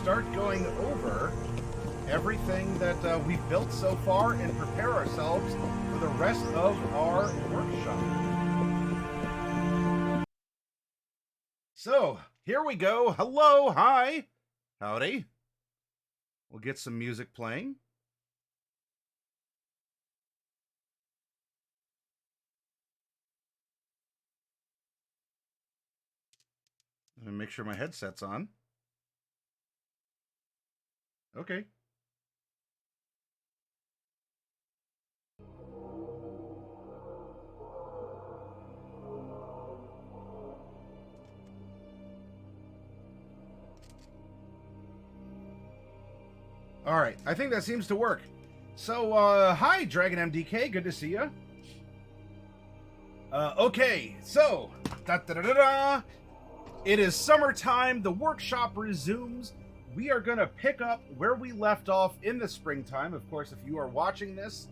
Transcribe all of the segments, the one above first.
start going over everything that we've built so far and prepare ourselves for the rest of our workshop. So, here we go. Hello, hi, howdy. We'll get some music playing. Let me make sure my headset's on. Okay. All right, I think that seems to work. So, hi, Dragon MDK, good to see you. Okay, so, it is summertime, the workshop resumes. We are going to pick up where we left off in the springtime. Of course, if you are watching this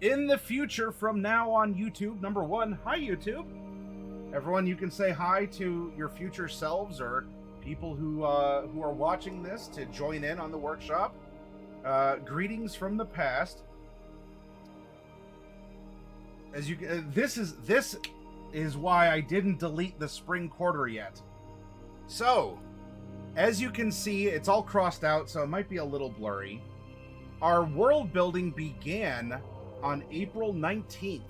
in the future from now on YouTube, number one, hi, YouTube. Everyone, you can say hi to your future selves or people who are watching this to join in on the workshop. Greetings from the past. As you, this is why I didn't delete the spring quarter yet. So, as you can see, it's all crossed out, so it might be a little blurry. Our world building began on April 19th.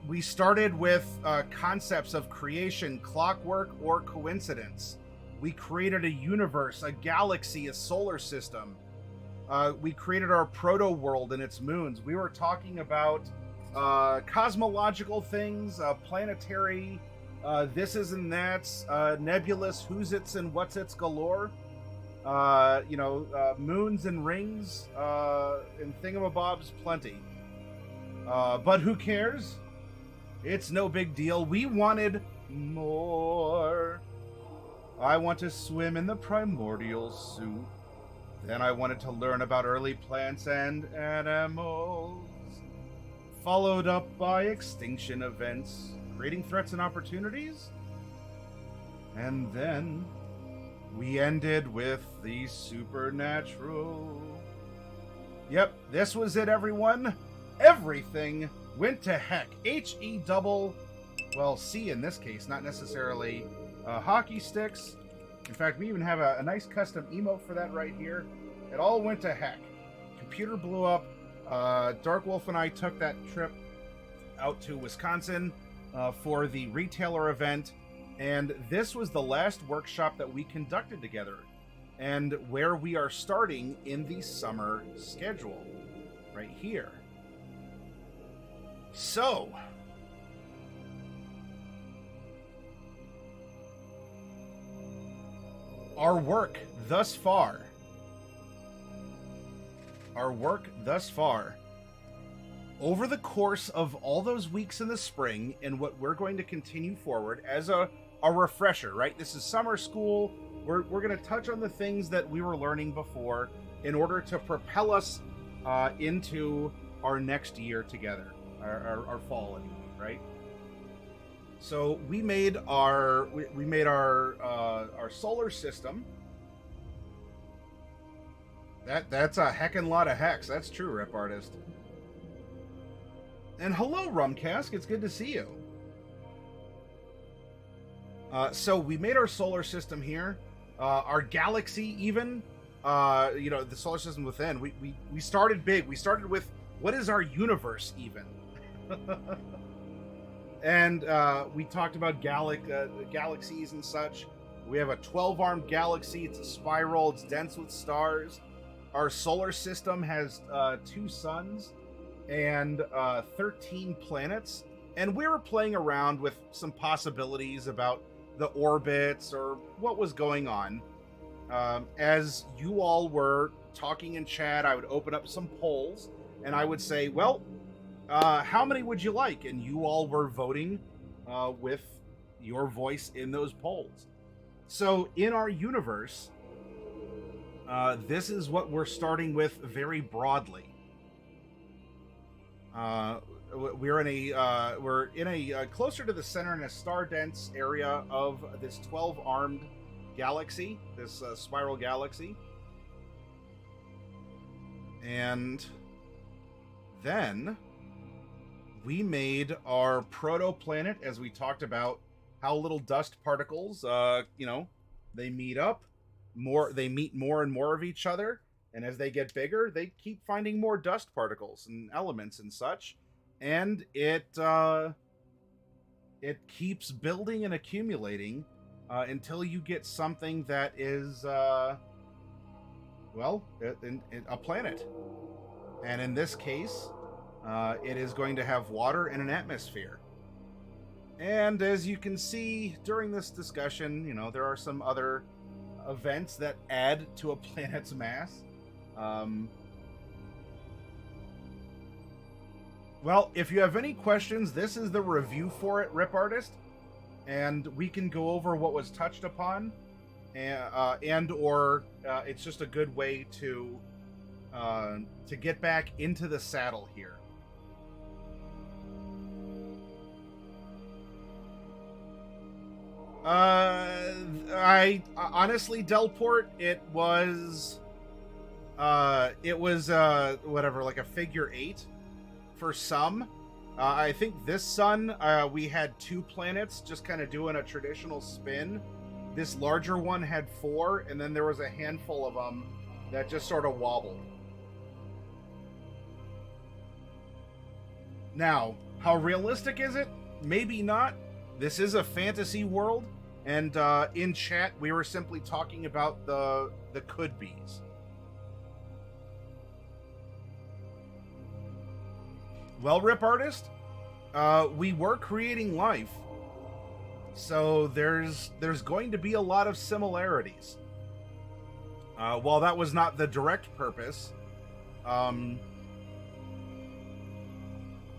We started with concepts of creation, clockwork, or coincidence. We created a universe, a galaxy, a solar system. We created our proto-world and its moons. We were talking about cosmological things, planetary, this-is and that's, nebulous who's-its and what's-its galore. Moons and rings, and thingamabobs plenty. But who cares? It's no big deal. We wanted more. I want to swim in the primordial soup. Then I wanted to learn about early plants and animals. Followed up by extinction events, creating threats and opportunities. And then we ended with the supernatural. Yep, this was it, everyone. Everything went to heck. C in this case, not necessarily hockey sticks. In fact, we even have a nice custom emote for that right here. It all went to heck. Computer blew up. Dark Wolf and I took that trip out to Wisconsin for the retailer event, and this was the last workshop that we conducted together, and where we are starting in the summer schedule, right here. So, our work thus far, over the course of all those weeks in the spring, and what we're going to continue forward as a refresher, right? This is summer school. We're going to touch on the things that we were learning before in order to propel us into our next year together, our fall anyway, right? So we made our solar system. That's a heckin' lot of hex. That's true, Rip Artist. And hello, Rumcask. It's good to see you. So we made our solar system here. Our galaxy, even. The solar system within. We started big. We started with, what is our universe, even? And we talked about galaxies and such. We have a 12-armed galaxy. It's a spiral. It's dense with stars. Our solar system has 2 suns and 13 planets. And we were playing around with some possibilities about the orbits or what was going on. As you all were talking in chat, I would open up some polls and I would say, well, how many would you like? And you all were voting with your voice in those polls. So in our universe, this is what we're starting with very broadly. We're in a closer to the center in a star dense area of this 12-armed galaxy, this spiral galaxy. And then we made our protoplanet, as we talked about how little dust particles, they meet up more. They meet more and more of each other, and as they get bigger, they keep finding more dust particles and elements and such, and it keeps building and accumulating until you get something that is a planet. And in this case, it is going to have water and an atmosphere. And as you can see during this discussion, there are some other events that add to a planet's mass. Well, if you have any questions, this is the review for it, Rip Artist, and we can go over what was touched upon, or it's just a good way to get back into the saddle here. I honestly, Delport, it was whatever, like a figure 8 for some. I think this sun, we had 2 planets just kind of doing a traditional spin. This larger one had 4, and then there was a handful of them that just sort of wobbled. Now, how realistic is it? Maybe not. This is a fantasy world, and in chat we were simply talking about the could-be's. Well, Rip Artist, we were creating life, so there's going to be a lot of similarities. While that was not the direct purpose,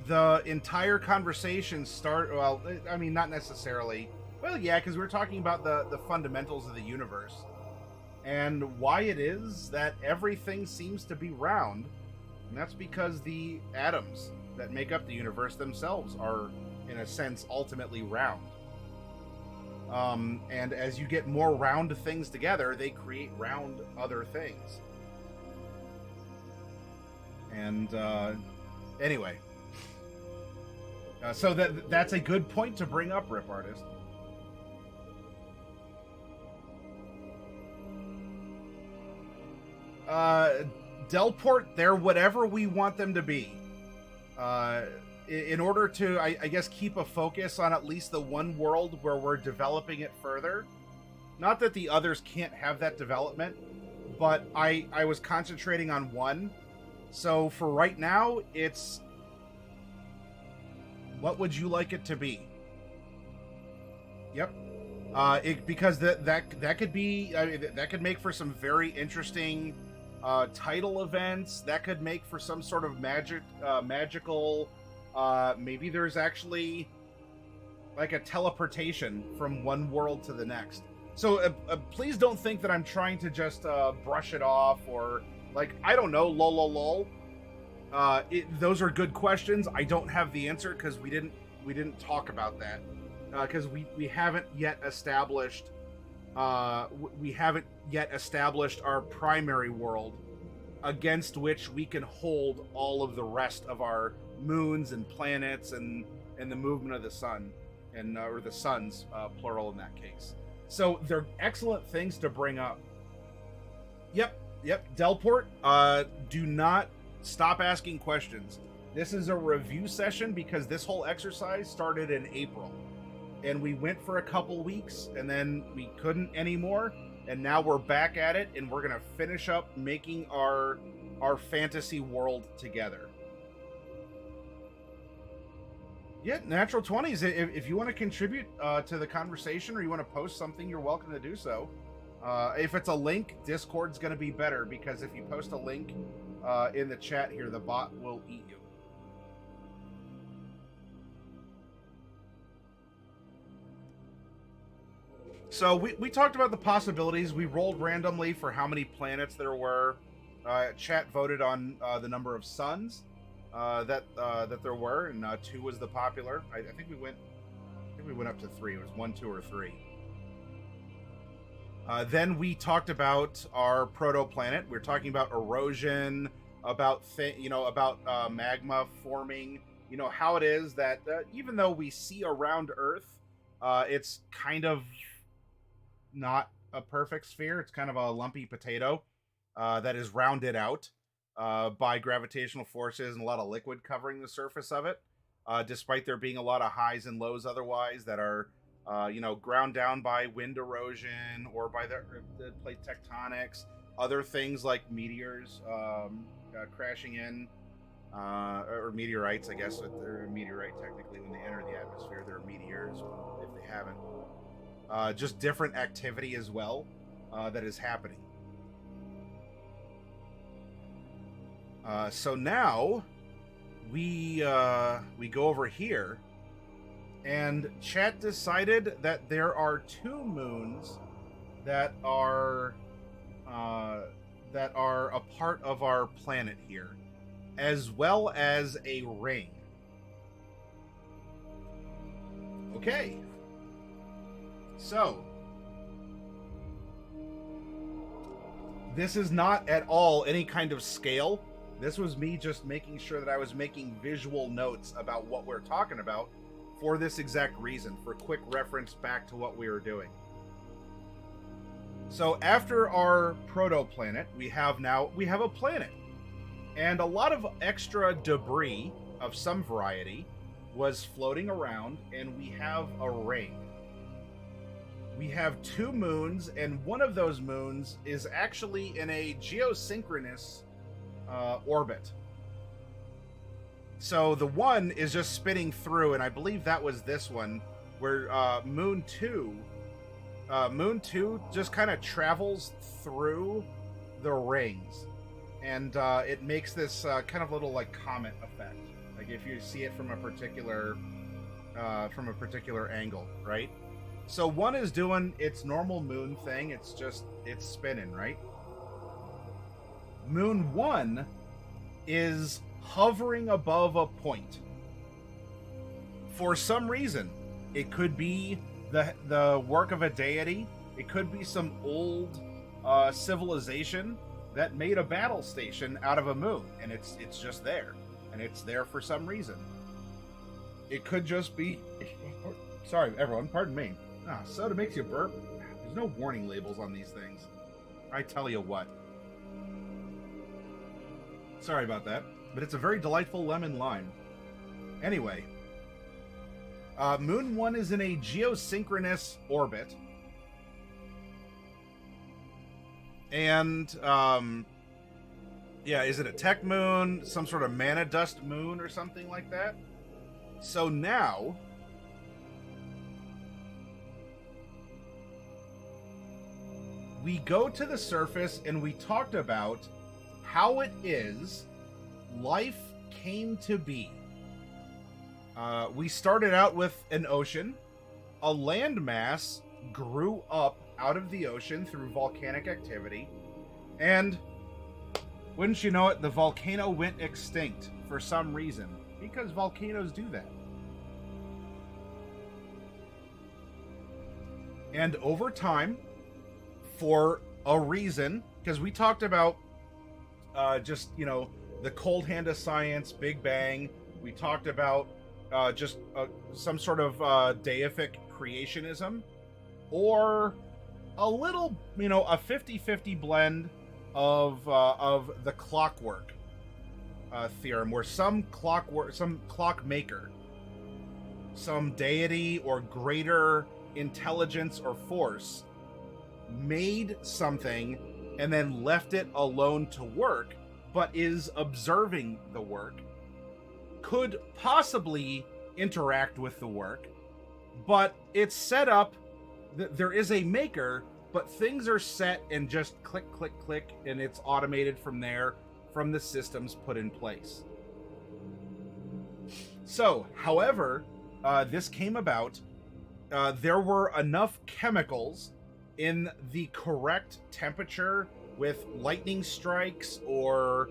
the entire conversation not necessarily. Well, yeah, because we're talking about the fundamentals of the universe and why it is that everything seems to be round, and that's because the atoms that make up the universe themselves are, in a sense, ultimately round. And as you get more round things together, they create round other things. And anyway, so that's a good point to bring up, Rip Artist. Delport, they're whatever we want them to be. In order to, I guess, keep a focus on at least the one world where we're developing it further. Not that the others can't have that development, but I was concentrating on one. So for right now, it's... What would you like it to be? Yep. Because that could be... that could make for some very interesting title events. That could make for some sort of magical... maybe there's actually like a teleportation from one world to the next. So please don't think that I'm trying to just brush it off or like, I don't know, lol. Those are good questions. I don't have the answer because we didn't talk about that because we haven't yet established our primary world against which we can hold all of the rest of our moons and planets and the movement of the sun and or the suns, plural in that case. So they're excellent things to bring up. Yep. Delport, do not stop asking questions. This is a review session because this whole exercise started in April. And we went for a couple weeks and then we couldn't anymore. And now we're back at it and we're going to finish up making our fantasy world together. Yeah, Natural 20s. If you want to contribute to the conversation or you want to post something, you're welcome to do so. If it's a link, Discord's going to be better because if you post a link in the chat here, the bot will eat you. So we talked about the possibilities. We rolled randomly for how many planets there were. Chat voted on the number of suns that there were, and 2 was the popular. I think we went up to 3. It was 1, 2, or 3. Then we talked about our protoplanet. We were talking about erosion, about magma forming. You know how it is that even though we see around Earth, it's kind of not a perfect sphere. It's kind of a lumpy potato that is rounded out by gravitational forces and a lot of liquid covering the surface of it. Despite there being a lot of highs and lows otherwise that are ground down by wind erosion or by the plate tectonics, other things like meteors crashing in, or meteorites, I guess. They're a meteorite technically when they enter the atmosphere. They're meteors if they haven't. Just different activity as well that is happening. So now we go over here, and chat decided that there are 2 moons that are a part of our planet here, as well as a ring. Okay. So, this is not at all any kind of scale. This was me just making sure that I was making visual notes about what we're talking about for this exact reason, for quick reference back to what we were doing. So after our protoplanet, we have a planet. And a lot of extra debris of some variety was floating around, and we have a ring. We have 2 moons, and one of those moons is actually in a geosynchronous orbit. So the one is just spinning through, and I believe that was this one, where Moon 2 just kind of travels through the rings, and it makes this kind of little like comet effect, like if you see it from a particular angle, right? So one is doing its normal moon thing. It's spinning, right? Moon 1 is hovering above a point. For some reason, it could be the work of a deity. It could be some old civilization that made a battle station out of a moon, and it's just there, and it's there for some reason. It could just be. Sorry, everyone. Pardon me. Soda makes you burp. There's no warning labels on these things. I tell you what. Sorry about that, but it's a very delightful lemon lime. Anyway, Moon 1 is in a geosynchronous orbit. And, is it a tech moon? Some sort of mana dust moon or something like that? So now, we go to the surface and we talked about how it is life came to be. We started out with an ocean. A landmass grew up out of the ocean through volcanic activity. And wouldn't you know it, the volcano went extinct for some reason. Because volcanoes do that. And over time, for a reason, because we talked about the cold hand of science, Big Bang. We talked about some sort of deific creationism, or a little, a 50-50 blend of the clockwork theorem, where some clock maker, some deity or greater intelligence or force made something and then left it alone to work, but is observing the work, could possibly interact with the work, but it's set up that there is a maker, but things are set and just click, click, click, and it's automated from there, from the systems put in place. So, however, this came about, there were enough chemicals in the correct temperature with lightning strikes or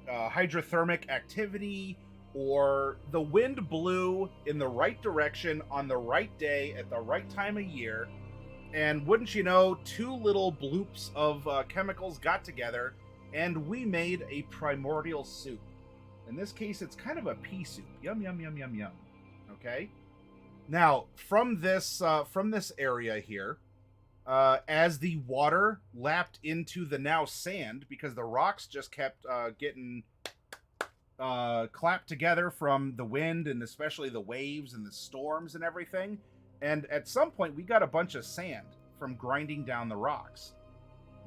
hydrothermic activity, or the wind blew in the right direction on the right day at the right time of year, And wouldn't you know, two little bloops of chemicals got together, and we made a primordial soup. In this case, it's kind of a pea soup. Yum, yum, yum, yum, yum. Okay? Now, from this area here, as the water lapped into the now sand, because the rocks just kept getting clapped together from the wind and especially the waves and the storms and everything. And at some point, we got a bunch of sand from grinding down the rocks.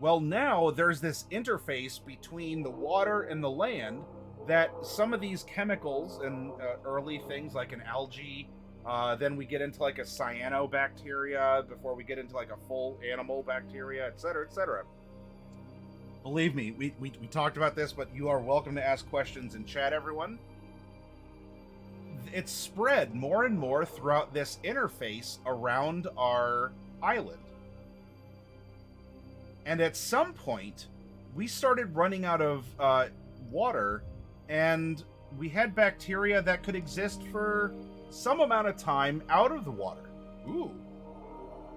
Well, now there's this interface between the water and the land that some of these chemicals and early things like an algae, then we get into like a cyanobacteria before we get into like a full animal bacteria, etc., etc. Believe me, we talked about this, but you are welcome to ask questions in chat, everyone. It's spread more and more throughout this interface around our island. And at some point, we started running out of water, and we had bacteria that could exist for some amount of time out of the water. Ooh.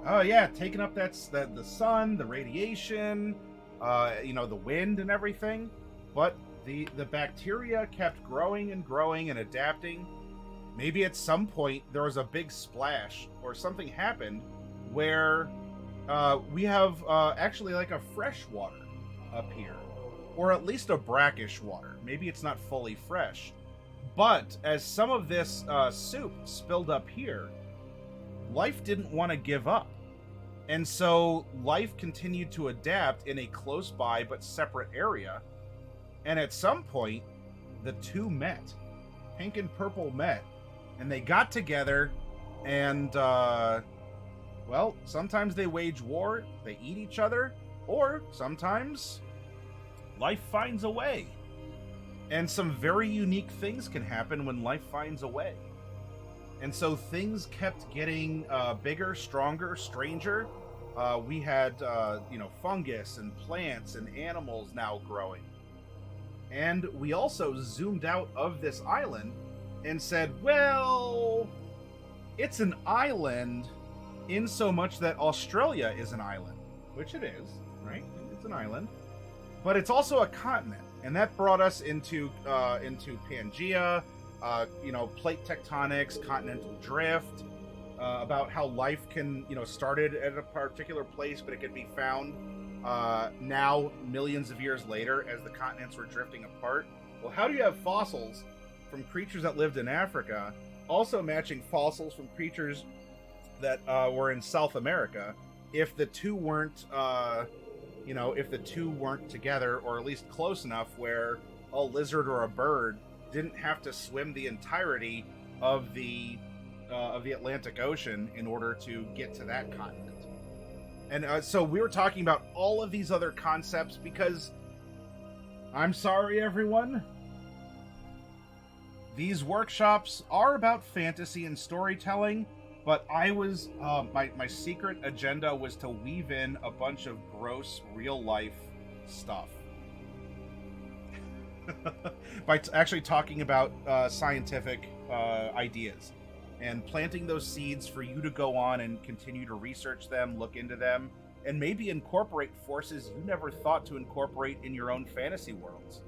Oh yeah, taking up the sun, the radiation, the wind and everything. But the bacteria kept growing and growing and adapting. Maybe at some point there was a big splash or something happened where we have actually like a fresh water up here, or at least a brackish water. Maybe it's not fully fresh, but as some of this soup spilled up here, life didn't want to give up, and so life continued to adapt in a close by but separate area. And at some point, the two met. Pink and purple met, and they got together, and well, sometimes they wage war, they eat each other, or sometimes life finds a way. And some very unique things can happen when life finds a way. And so things kept getting bigger, stronger, stranger. We had, fungus and plants and animals now growing. And we also zoomed out of this island and said, well, it's an island in so much that Australia is an island, which it is, right? It's an island, but it's also a continent, and that brought us into Pangea, plate tectonics, continental drift, about how life can, started at a particular place, but it can be found now millions of years later as the continents were drifting apart. Well, how do you have fossils from creatures that lived in Africa also matching fossils from creatures that were in South America if the two weren't together, or at least close enough where a lizard or a bird didn't have to swim the entirety of the Atlantic Ocean in order to get to that continent. And so we were talking about all of these other concepts because, I'm sorry everyone, these workshops are about fantasy and storytelling, but I was, my secret agenda was to weave in a bunch of gross real-life stuff. By actually talking about scientific ideas and planting those seeds for you to go on and continue to research them, look into them, and maybe incorporate forces you never thought to incorporate in your own fantasy worlds.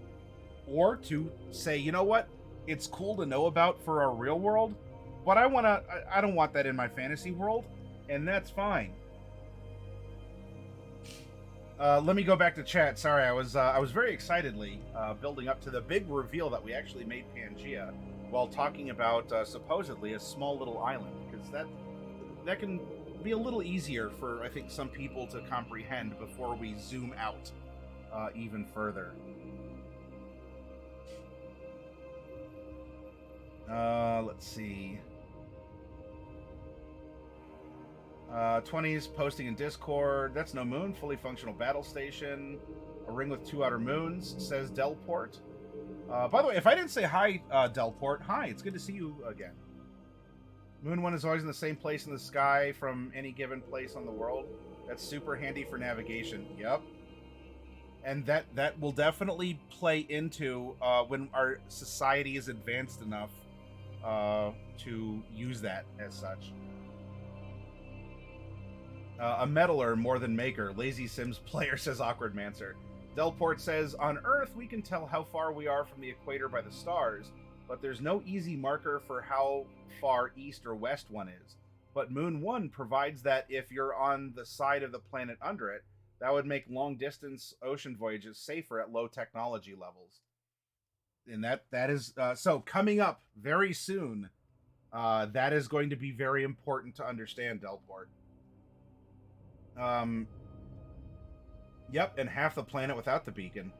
Or to say, you know what, it's cool to know about for our real world, but I don't want that in my fantasy world, and that's fine. Let me go back to chat. Sorry, I was very excitedly building up to the big reveal that we actually made Pangea while talking about supposedly a small little island, because that can be a little easier for, I think, some people to comprehend before we zoom out even further. Let's see. 20s posting in Discord. That's no moon. Fully functional battle station. A ring with 2 outer moons, says Delport. By the way, if I didn't say hi, Delport, hi. It's good to see you again. Moon 1 is always in the same place in the sky from any given place on the world. That's super handy for navigation. Yep. And that will definitely play into when our society is advanced enough to use that as such. A meddler more than maker. Lazy Sims player, says Awkward Mancer. Delport says, on Earth, we can tell how far we are from the equator by the stars, but there's no easy marker for how far east or west one is. But Moon 1 provides that if you're on the side of the planet under it, that would make long-distance ocean voyages safer at low technology levels. And that is... so, coming up very soon, that is going to be very important to understand, Delport. Yep, and half the planet without the beacon.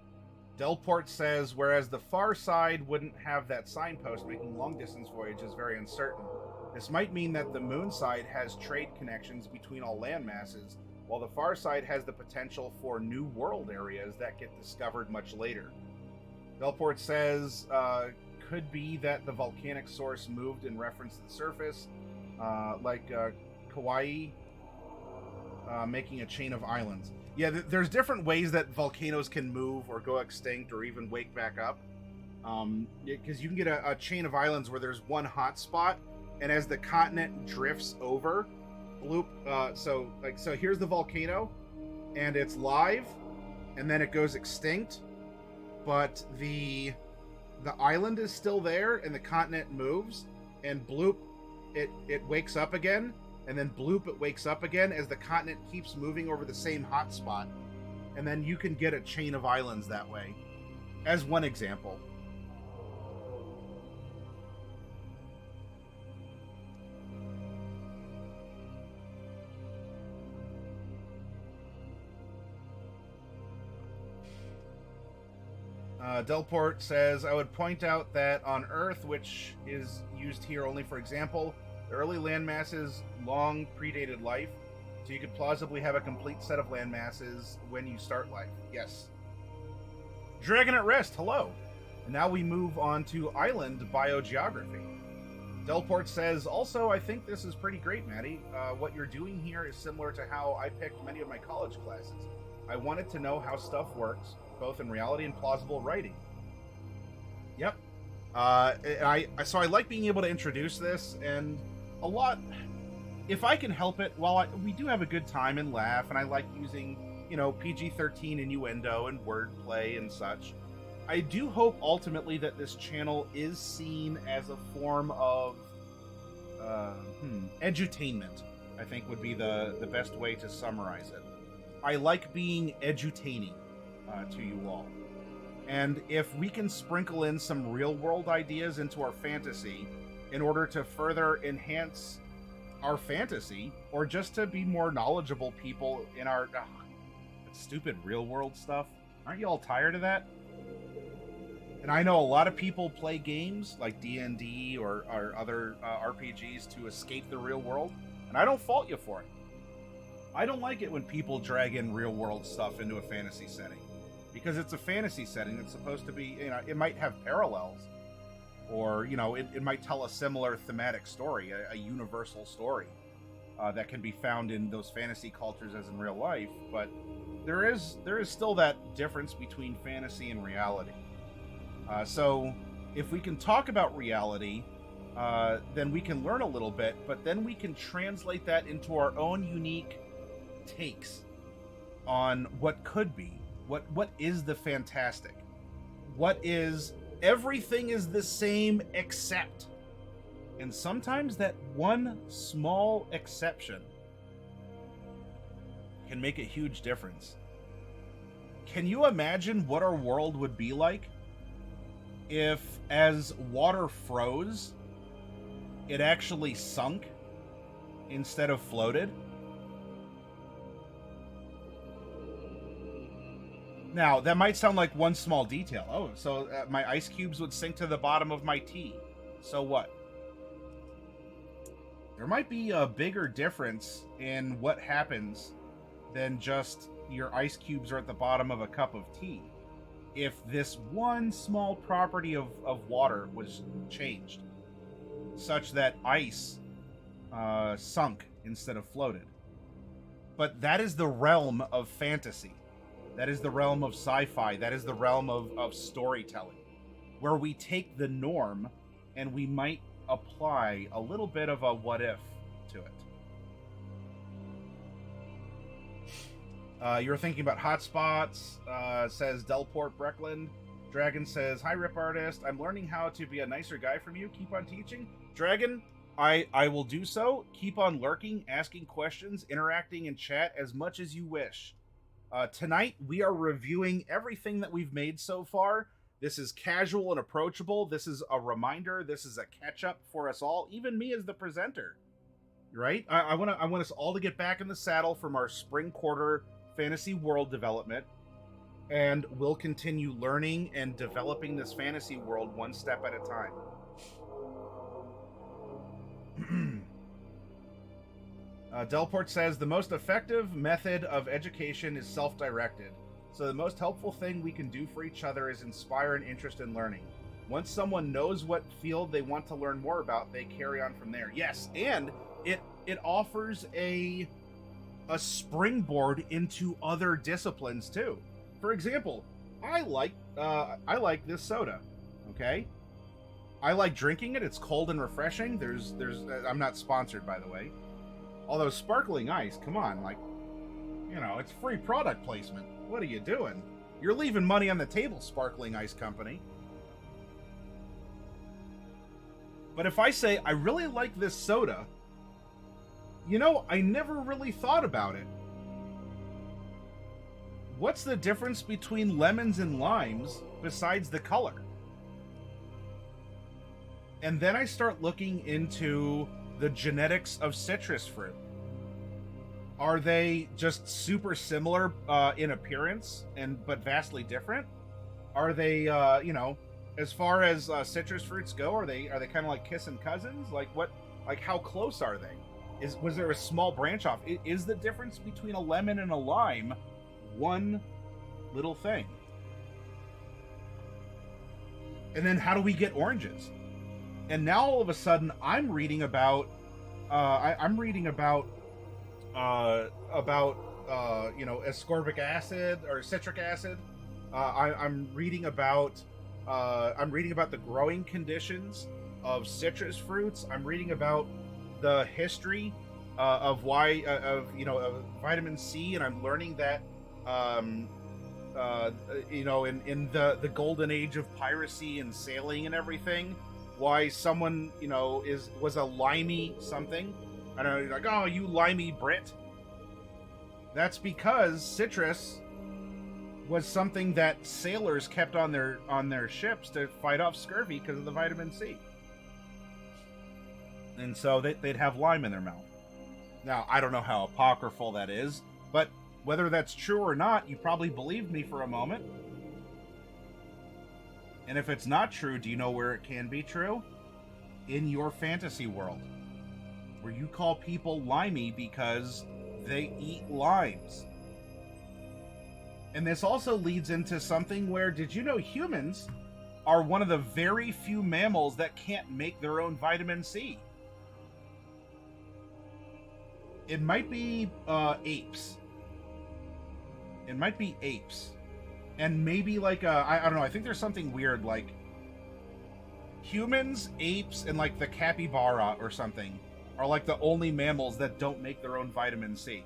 Delport says, whereas the far side wouldn't have that signpost, making long-distance voyages very uncertain. This might mean that the moon side has trade connections between all land masses, while the far side has the potential for new world areas that get discovered much later. Delport says, could be that the volcanic source moved in reference to the surface, like Kauai, making a chain of islands. Yeah, there's different ways that volcanoes can move or go extinct or even wake back up. Because you can get a chain of islands where there's one hot spot, and as the continent drifts over, bloop. So here's the volcano, and it's live, and then it goes extinct, but the island is still there, and the continent moves, and bloop, it wakes up again. And then bloop, it wakes up again as the continent keeps moving over the same hotspot. And then you can get a chain of islands that way, as one example. Delport says, I would point out that on Earth, which is used here only for example, the early land masses long predated life, so you could plausibly have a complete set of land masses when you start life. Yes. Dragon at Rest, hello. And now we move on to island biogeography. Delport says, also, I think this is pretty great, Maddie. What you're doing here is similar to how I picked many of my college classes. I wanted to know how stuff works, both in reality and plausible writing. Yep. So I like being able to introduce this, and a lot, if I can help it, while we do have a good time and laugh, and I like using, PG-13 innuendo and wordplay and such, I do hope ultimately that this channel is seen as a form of edutainment, I think would be the best way to summarize it. I like being edutaining to you all. And if we can sprinkle in some real-world ideas into our fantasy in order to further enhance our fantasy, or just to be more knowledgeable people in our stupid real-world stuff, aren't you all tired of that? And I know a lot of people play games like D&D or other RPGs to escape the real world, and I don't fault you for it. I don't like it when people drag in real-world stuff into a fantasy setting, because it's a fantasy setting. It's supposed to be, it might have parallels, or, it might tell a similar thematic story, a universal story that can be found in those fantasy cultures as in real life, but there is still that difference between fantasy and reality. So if we can talk about reality, then we can learn a little bit, but then we can translate that into our own unique takes on what could be, what is the fantastic, what is everything is the same except, and sometimes that one small exception can make a huge difference. Can you imagine what our world would be like if, as water froze, it actually sunk instead of floated? Now, that might sound like one small detail. Oh, so my ice cubes would sink to the bottom of my tea. So what? There might be a bigger difference in what happens than just your ice cubes are at the bottom of a cup of tea. If this one small property of water was changed, such that ice sunk instead of floated. But that is the realm of fantasy. That is the realm of sci-fi. That is the realm of storytelling, where we take the norm and we might apply a little bit of a what if to it. You're thinking about hotspots, says Delport Breckland. Dragon says, hi, Rip Artist. I'm learning how to be a nicer guy from you. Keep on teaching. Dragon, I will do so. Keep on lurking, asking questions, interacting in chat as much as you wish. Tonight, we are reviewing everything that we've made so far. This is casual and approachable. This is a reminder. This is a catch-up for us all, even me as the presenter. Right? I want us all to get back in the saddle from our spring quarter fantasy world development, and we'll continue learning and developing this fantasy world one step at a time. Delport says, the most effective method of education is self-directed. So the most helpful thing we can do for each other is inspire an interest in learning. Once someone knows what field they want to learn more about, they carry on from there. Yes, and it offers a springboard into other disciplines too. For example, I like this soda. Okay, I like drinking it. It's cold and refreshing. There's I'm not sponsored, by the way. Although sparkling ice, come on, like, you know, it's free product placement. What are you doing? You're leaving money on the table, Sparkling Ice Company. But if I say I really like this soda, you know, I never really thought about it. What's the difference between lemons and limes besides the color? And then I start looking into the genetics of citrus fruit. Are they just super similar in appearance but vastly different? Are they, you know, as far as citrus fruits go, are they kind of like kissing cousins? Like how close are they? Was there a small branch off? Is the difference between a lemon and a lime one little thing? And then how do we get oranges? And now all of a sudden I'm reading about you know, ascorbic acid or citric acid. I'm reading about the growing conditions of citrus fruits. I'm reading about the history of why of vitamin C, and I'm learning that you know, in the golden age of piracy and sailing and everything, why someone, you know, was a limey something. I don't know, like, oh, you limey Brit. That's because citrus was something that sailors kept on their ships to fight off scurvy because of the vitamin C. And so they'd have lime in their mouth. Now, I don't know how apocryphal that is, but whether that's true or not, you probably believed me for a moment. And if it's not true, do you know where it can be true? In your fantasy world, where you call people limey because they eat limes. And this also leads into something where, did you know humans are one of the very few mammals that can't make their own vitamin C? It might be apes. It might be apes. And maybe like, I don't know, I think there's something weird, like humans, apes, and like the capybara or something are like the only mammals that don't make their own vitamin C.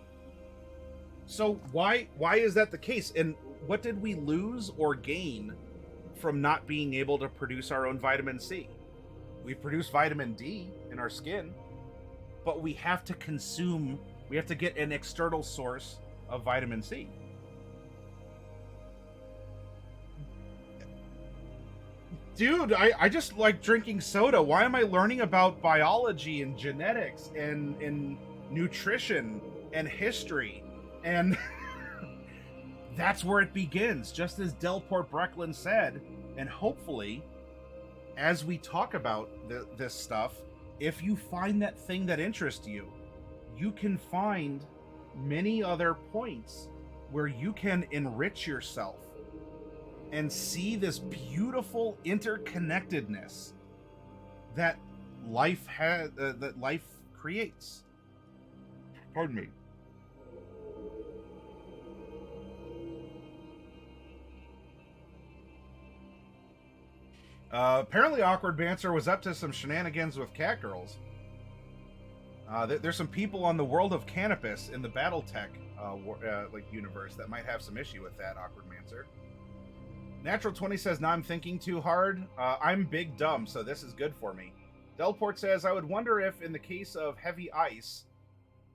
So why is that the case? And what did we lose or gain from not being able to produce our own vitamin C? We produce vitamin D in our skin, but we have to get an external source of vitamin C. Dude, I just like drinking soda. Why am I learning about biology and genetics and nutrition and history? And that's where it begins, just as Delport Breckland said. And hopefully, as we talk about this stuff, if you find that thing that interests you, you can find many other points where you can enrich yourself and see this beautiful interconnectedness that life creates. Pardon me. Apparently Awkward Banter was up to some shenanigans with Catgirls. There's some people on the World of Cannabis in the Battletech universe that might have some issue with that, Awkward Mancer. Natural 20 says, "Now I'm thinking too hard. I'm big dumb, so this is good for me." Delport says, "I would wonder if, in the case of heavy ice,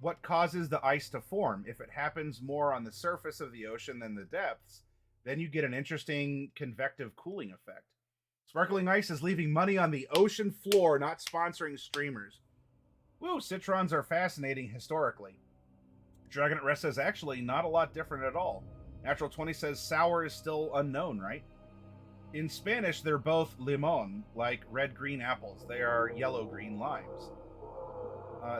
what causes the ice to form? If it happens more on the surface of the ocean than the depths, then you get an interesting convective cooling effect. Sparkling ice is leaving money on the ocean floor, not sponsoring streamers." Woo, citrons are fascinating historically. Dragon at Rest says, "Actually, not a lot different at all." Natural 20 says, "Sour is still unknown, right?" In Spanish, they're both limon, like red-green apples. They are yellow-green limes.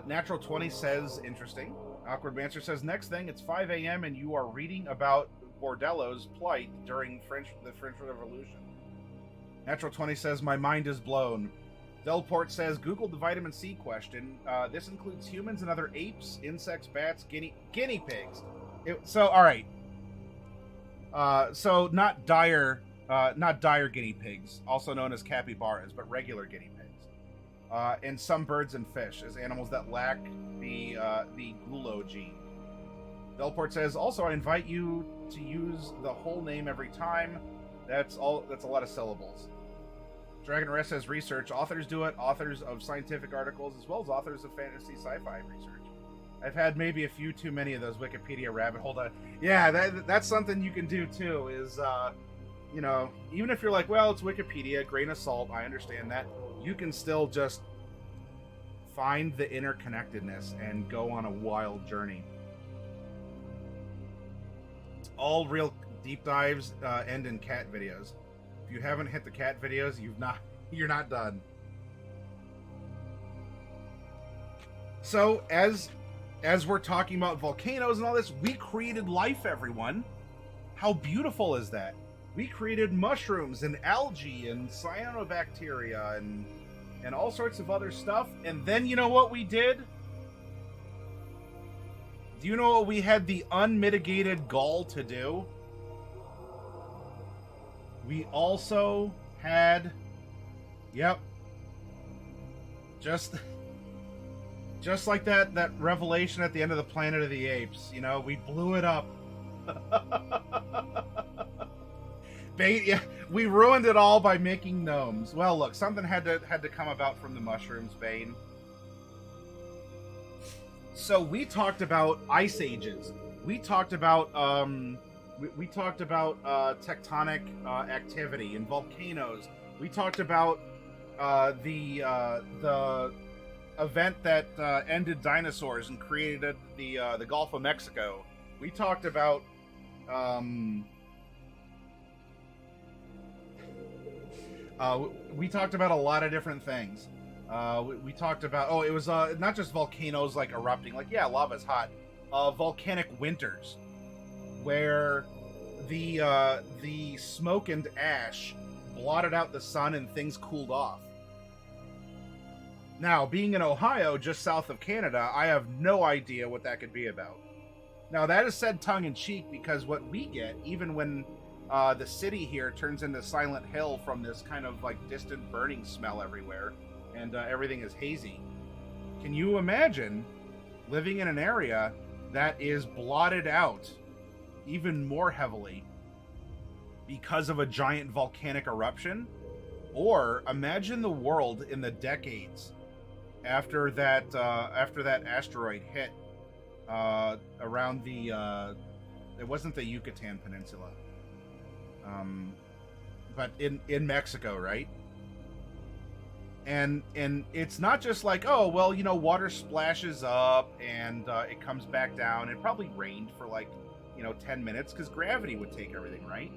Natural 20 says, "Interesting." Awkward Mancer says, "Next thing, it's 5 a.m. and you are reading about Bordello's plight during the French Revolution." Natural 20 says, "My mind is blown." Delport says, "Google the vitamin C question. This includes humans and other apes, insects, bats, guinea pigs." All right. So not dire guinea pigs, also known as capybaras, but regular guinea pigs, and some birds and fish as animals that lack the gulo gene. Delport says, "Also, I invite you to use the whole name every time. That's a lot of syllables." Dragon Rest says, "Research. Authors do it. Authors of scientific articles, as well as authors of fantasy sci-fi research. I've had maybe a few too many of those Wikipedia rabbit hole. Yeah, that's something you can do too. Is even if you're like, well, it's Wikipedia, grain of salt. I understand that. You can still just find the interconnectedness and go on a wild journey. All real deep dives end in cat videos. If you haven't hit the cat videos, you're not done." So as we're talking about volcanoes and all this, we created life, everyone. How beautiful is that? We created mushrooms and algae and cyanobacteria and all sorts of other stuff. And then you know what we did? Do you know what we had the unmitigated gall to do? We also had, just like that revelation at the end of the Planet of the Apes, we blew it up. Bane, we ruined it all by making gnomes. Well, look, something had to come about from the mushrooms, Bane. So we talked about ice ages. We talked about tectonic activity and volcanoes. We talked about the event that ended dinosaurs and created the Gulf of Mexico. We talked about we talked about a lot of different things. We talked about it was not just volcanoes like erupting, like lava's hot. Volcanic winters, where the smoke and ash blotted out the sun and things cooled off. Now, being in Ohio, just south of Canada, I have no idea what that could be about. Now, that is said tongue-in-cheek because what we get, even when the city here turns into Silent Hill from this kind of like distant burning smell everywhere, and everything is hazy. Can you imagine living in an area that is blotted out even more heavily because of a giant volcanic eruption? Or imagine the world in the decades after that asteroid hit around the it wasn't the Yucatan Peninsula, but in Mexico, right? And it's not just like, oh well, water splashes up and it comes back down. It probably rained for 10 minutes because gravity would take everything, right?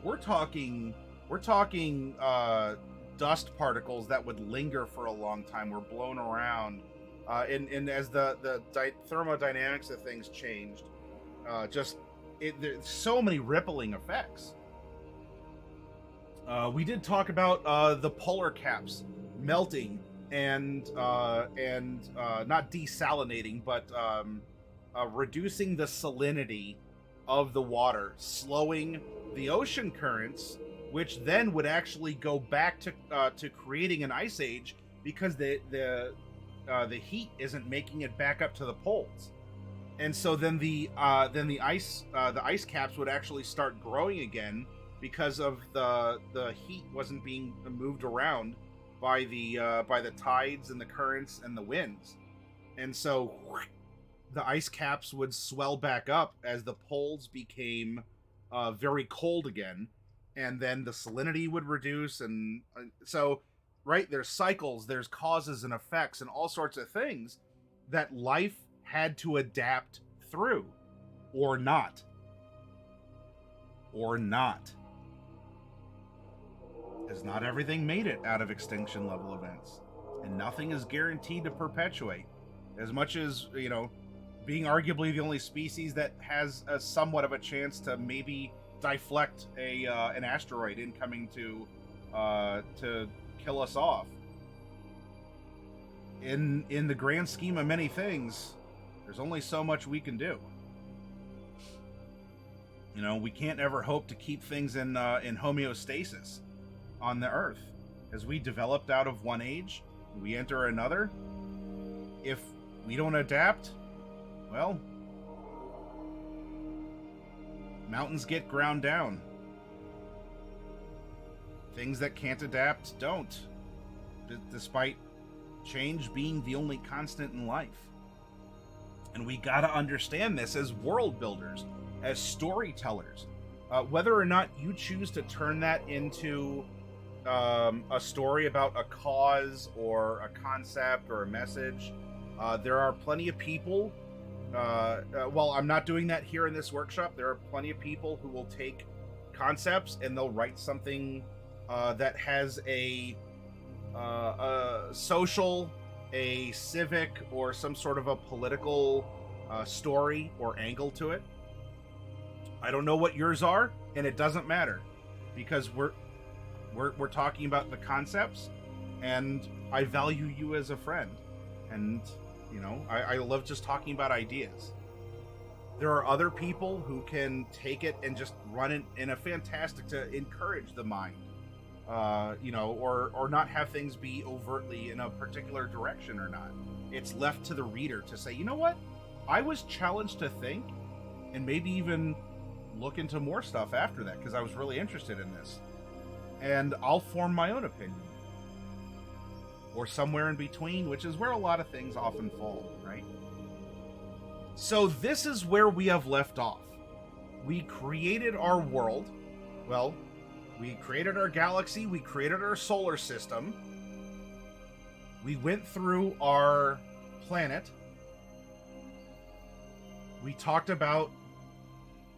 We're talking dust particles that would linger for a long time were blown around, and as the thermodynamics of things changed, there's so many rippling effects. We did talk about the polar caps melting and not desalinating, but reducing the salinity of the water, slowing the ocean currents, which then would actually go back to creating an ice age because the heat isn't making it back up to the poles. And so then the ice caps would actually start growing again because of the heat wasn't being moved around by the tides and the currents and the winds. And so the ice caps would swell back up as the poles became very cold again, and then the salinity would reduce. And so, right, there's cycles, there's causes and effects and all sorts of things that life had to adapt through, or not. As not everything made it out of extinction level events, and nothing is guaranteed to perpetuate. As much as, you know, being arguably the only species that has a somewhat of a chance to maybe deflect an asteroid incoming to kill us off. In the grand scheme of many things, there's only so much we can do. You know, we can't ever hope to keep things in homeostasis on the Earth. As we developed out of one age, we enter another. If we don't adapt, well, mountains get ground down. Things that can't adapt don't, despite change being the only constant in life. And we gotta understand this as world builders, as storytellers. Whether or not you choose to turn that into a story about a cause or a concept or a message, there are plenty of people. Well, I'm not doing that here in this workshop. There are plenty of people who will take concepts and they'll write something that has a social, a civic, or some sort of a political story or angle to it. I don't know what yours are, and it doesn't matter, because we're talking about the concepts, and I value you as a friend, and you know, I love just talking about ideas. There are other people who can take it and just run it in a fantastic to encourage the mind, you know, or not have things be overtly in a particular direction or not. It's left to the reader to say, you know what, I was challenged to think, and maybe even look into more stuff after that, because I was really interested in this, and I'll form my own opinion, or somewhere in between, which is where a lot of things often fall, right? So this is where we have left off. We created our world. Well, we created our galaxy, we created our solar system, we went through our planet, we talked about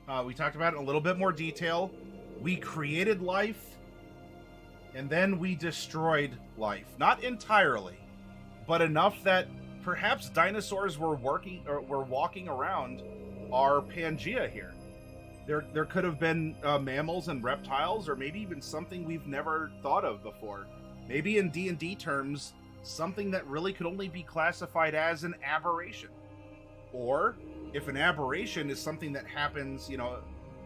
it in a little bit more detail. We created life, and then we destroyed life. Not entirely, but enough that perhaps dinosaurs were walking around our Pangea here. There could have been mammals and reptiles, or maybe even something we've never thought of before. Maybe in D&D terms, something that really could only be classified as an aberration. Or if an aberration is something that happens, you know,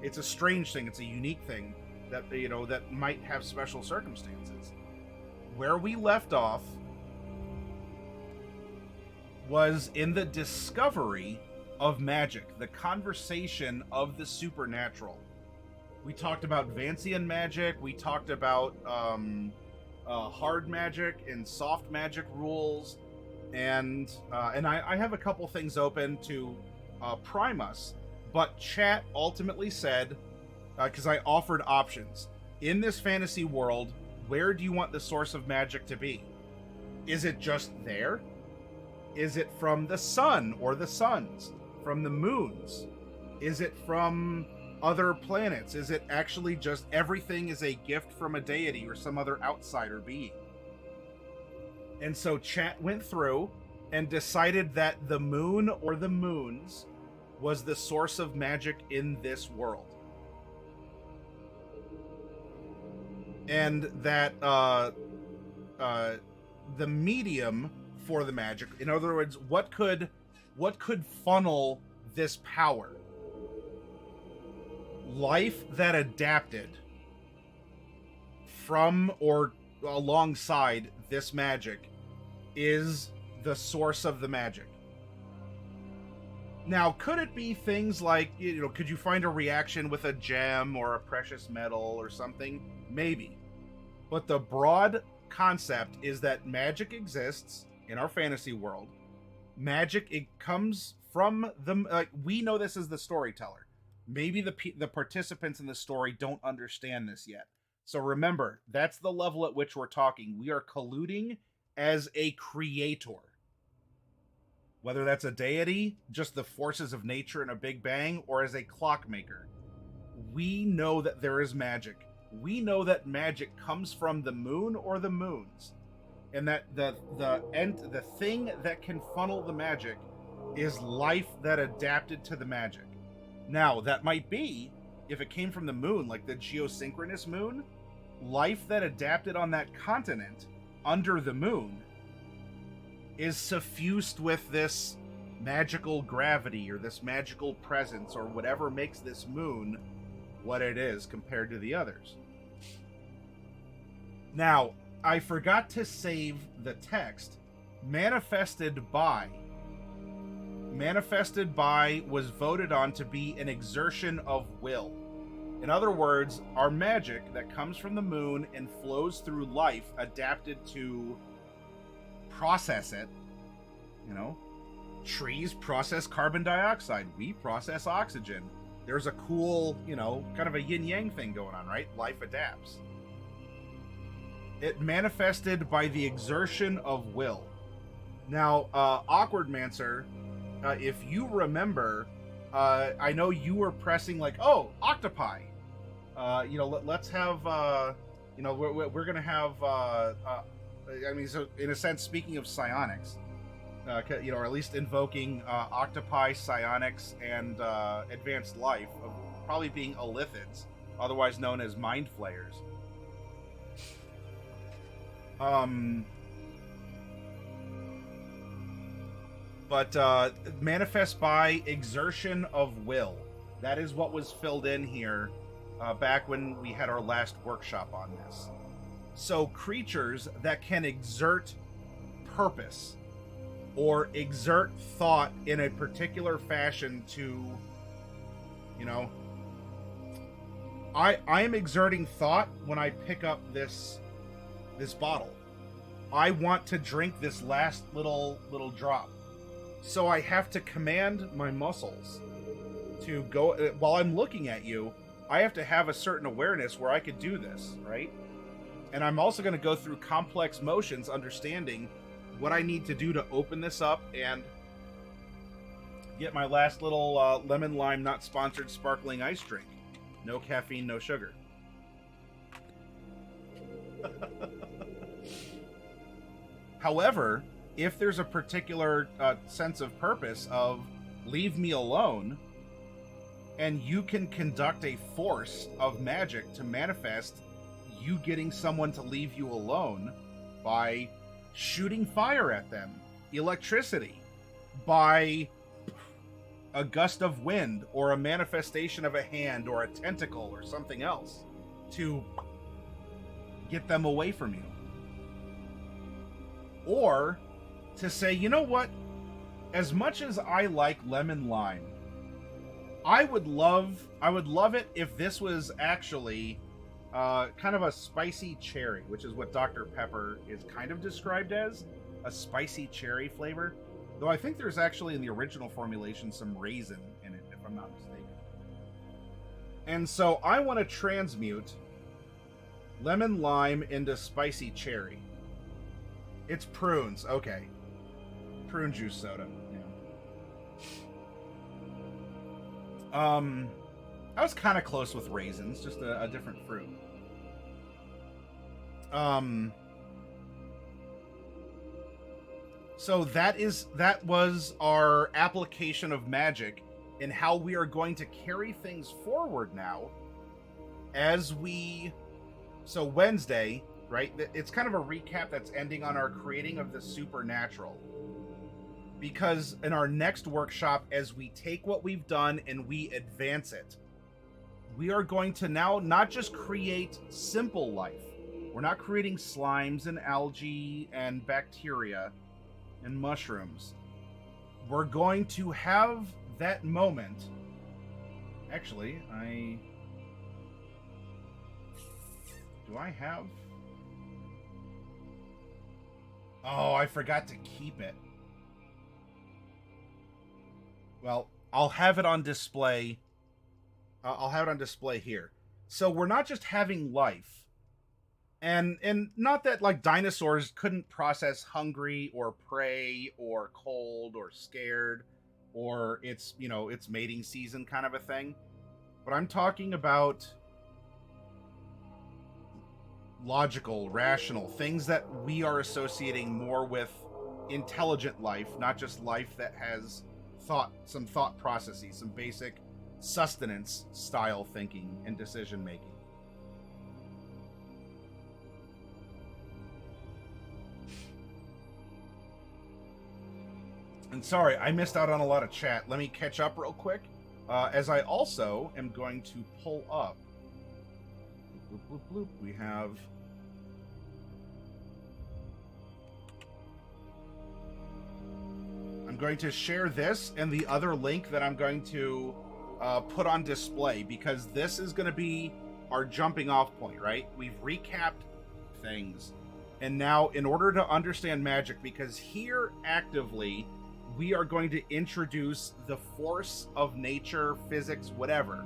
it's a strange thing, it's a unique thing that, you know, that might have special circumstances. Where we left off was in the discovery of magic, the conversation of the supernatural. We talked about Vancian magic, we talked about hard magic and soft magic rules, and I have a couple things open to prime us, but chat ultimately said, because I offered options, in this fantasy world, where do you want the source of magic to be? Is it just there? Is it from the sun or the suns? From the moons? Is it from other planets? Is it actually just everything is a gift from a deity or some other outsider being? And so chat went through and decided that the moon or the moons was the source of magic in this world. And that the medium for the magic, in other words, what could funnel this power? Life that adapted from or alongside this magic is the source of the magic. Now, could it be things like, could you find a reaction with a gem or a precious metal or something? Maybe. But the broad concept is that magic exists in our fantasy world. Magic, it comes from the, we know this as the storyteller. Maybe the participants in the story don't understand this yet. So remember, that's the level at which we're talking. We are colluding as a creator. Whether that's a deity, just the forces of nature in a Big Bang, or as a clockmaker. We know that there is magic. We know that magic comes from the moon or the moons. And that the thing that can funnel the magic is life that adapted to the magic. Now, that might be, if it came from the moon, like the geosynchronous moon, life that adapted on that continent under the moon is suffused with this magical gravity or this magical presence or whatever makes this moon what it is compared to the others. Now, I forgot to save the text. Manifested by was voted on to be an exertion of will. In other words, our magic that comes from the moon and flows through life adapted to process it. Trees process carbon dioxide. We process oxygen. There's a cool, kind of a yin-yang thing going on, right? Life adapts. It manifested by the exertion of will. Now, Awkward Mancer, if you remember, I know you were pressing like, oh, octopi. Let's have, we're going to have, so in a sense, speaking of psionics, or at least invoking octopi, psionics, and advanced life, probably being Illithids, otherwise known as mind flayers. But manifest by exertion of will. That is what was filled in here back when we had our last workshop on this. So creatures that can exert purpose or exert thought in a particular fashion to, I am exerting thought when I pick up this bottle. I want to drink this last little drop. So I have to command my muscles to go, while I'm looking at you, I have to have a certain awareness where I could do this, right? And I'm also going to go through complex motions, understanding what I need to do to open this up and get my last little lemon lime not sponsored sparkling ice drink. No caffeine, no sugar. However, if there's a particular sense of purpose of leave me alone, and you can conduct a force of magic to manifest you getting someone to leave you alone by shooting fire at them, electricity, by a gust of wind, or a manifestation of a hand or a tentacle or something else to get them away from you. Or to say, you know what, as much as I like lemon lime, I would love it if this was actually kind of a spicy cherry, which is what Dr. Pepper is kind of described as, a spicy cherry flavor. Though I think there's actually in the original formulation some raisin in it, if I'm not mistaken. And so I want to transmute lemon lime into spicy cherry. It's prunes, okay. Prune juice soda. Yeah. I was kind of close with raisins, just a different fruit. So that was our application of magic and how we are going to carry things forward now as we... So Wednesday, right? It's kind of a recap that's ending on our creating of the supernatural. Because in our next workshop, as we take what we've done and we advance it, we are going to now not just create simple life. We're not creating slimes and algae and bacteria and mushrooms. We're going to have that moment, actually, do I have? Oh, I forgot to keep it. Well, I'll have it on display. I'll have it on display here. So we're not just having life, and not that like dinosaurs couldn't process hungry or prey or cold or scared, or it's mating season kind of a thing. But I'm talking about logical, rational things that we are associating more with intelligent life, not just life that has some thought processes, some basic sustenance style thinking and decision making. And sorry, I missed out on a lot of chat. Let me catch up real quick, as I also am going to pull up. Bloop, bloop, bloop. We have. I'm going to share this and the other link that I'm going to put on display, because this is going to be our jumping off point, right? We've recapped things, and now in order to understand magic, because here actively we are going to introduce the force of nature, physics, whatever,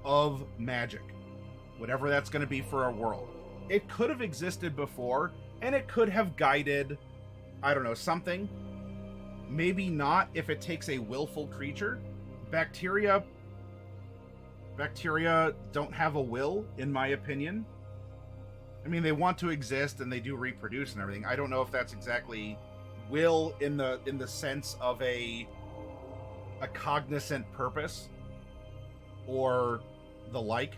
of magic, whatever that's going to be for our world. It could have existed before, and it could have guided, I don't know, something. Maybe not if it takes a willful creature. Bacteria don't have a will, in my opinion. I mean, they want to exist and they do reproduce and everything. I don't know if that's exactly will in the sense of a cognizant purpose or the like.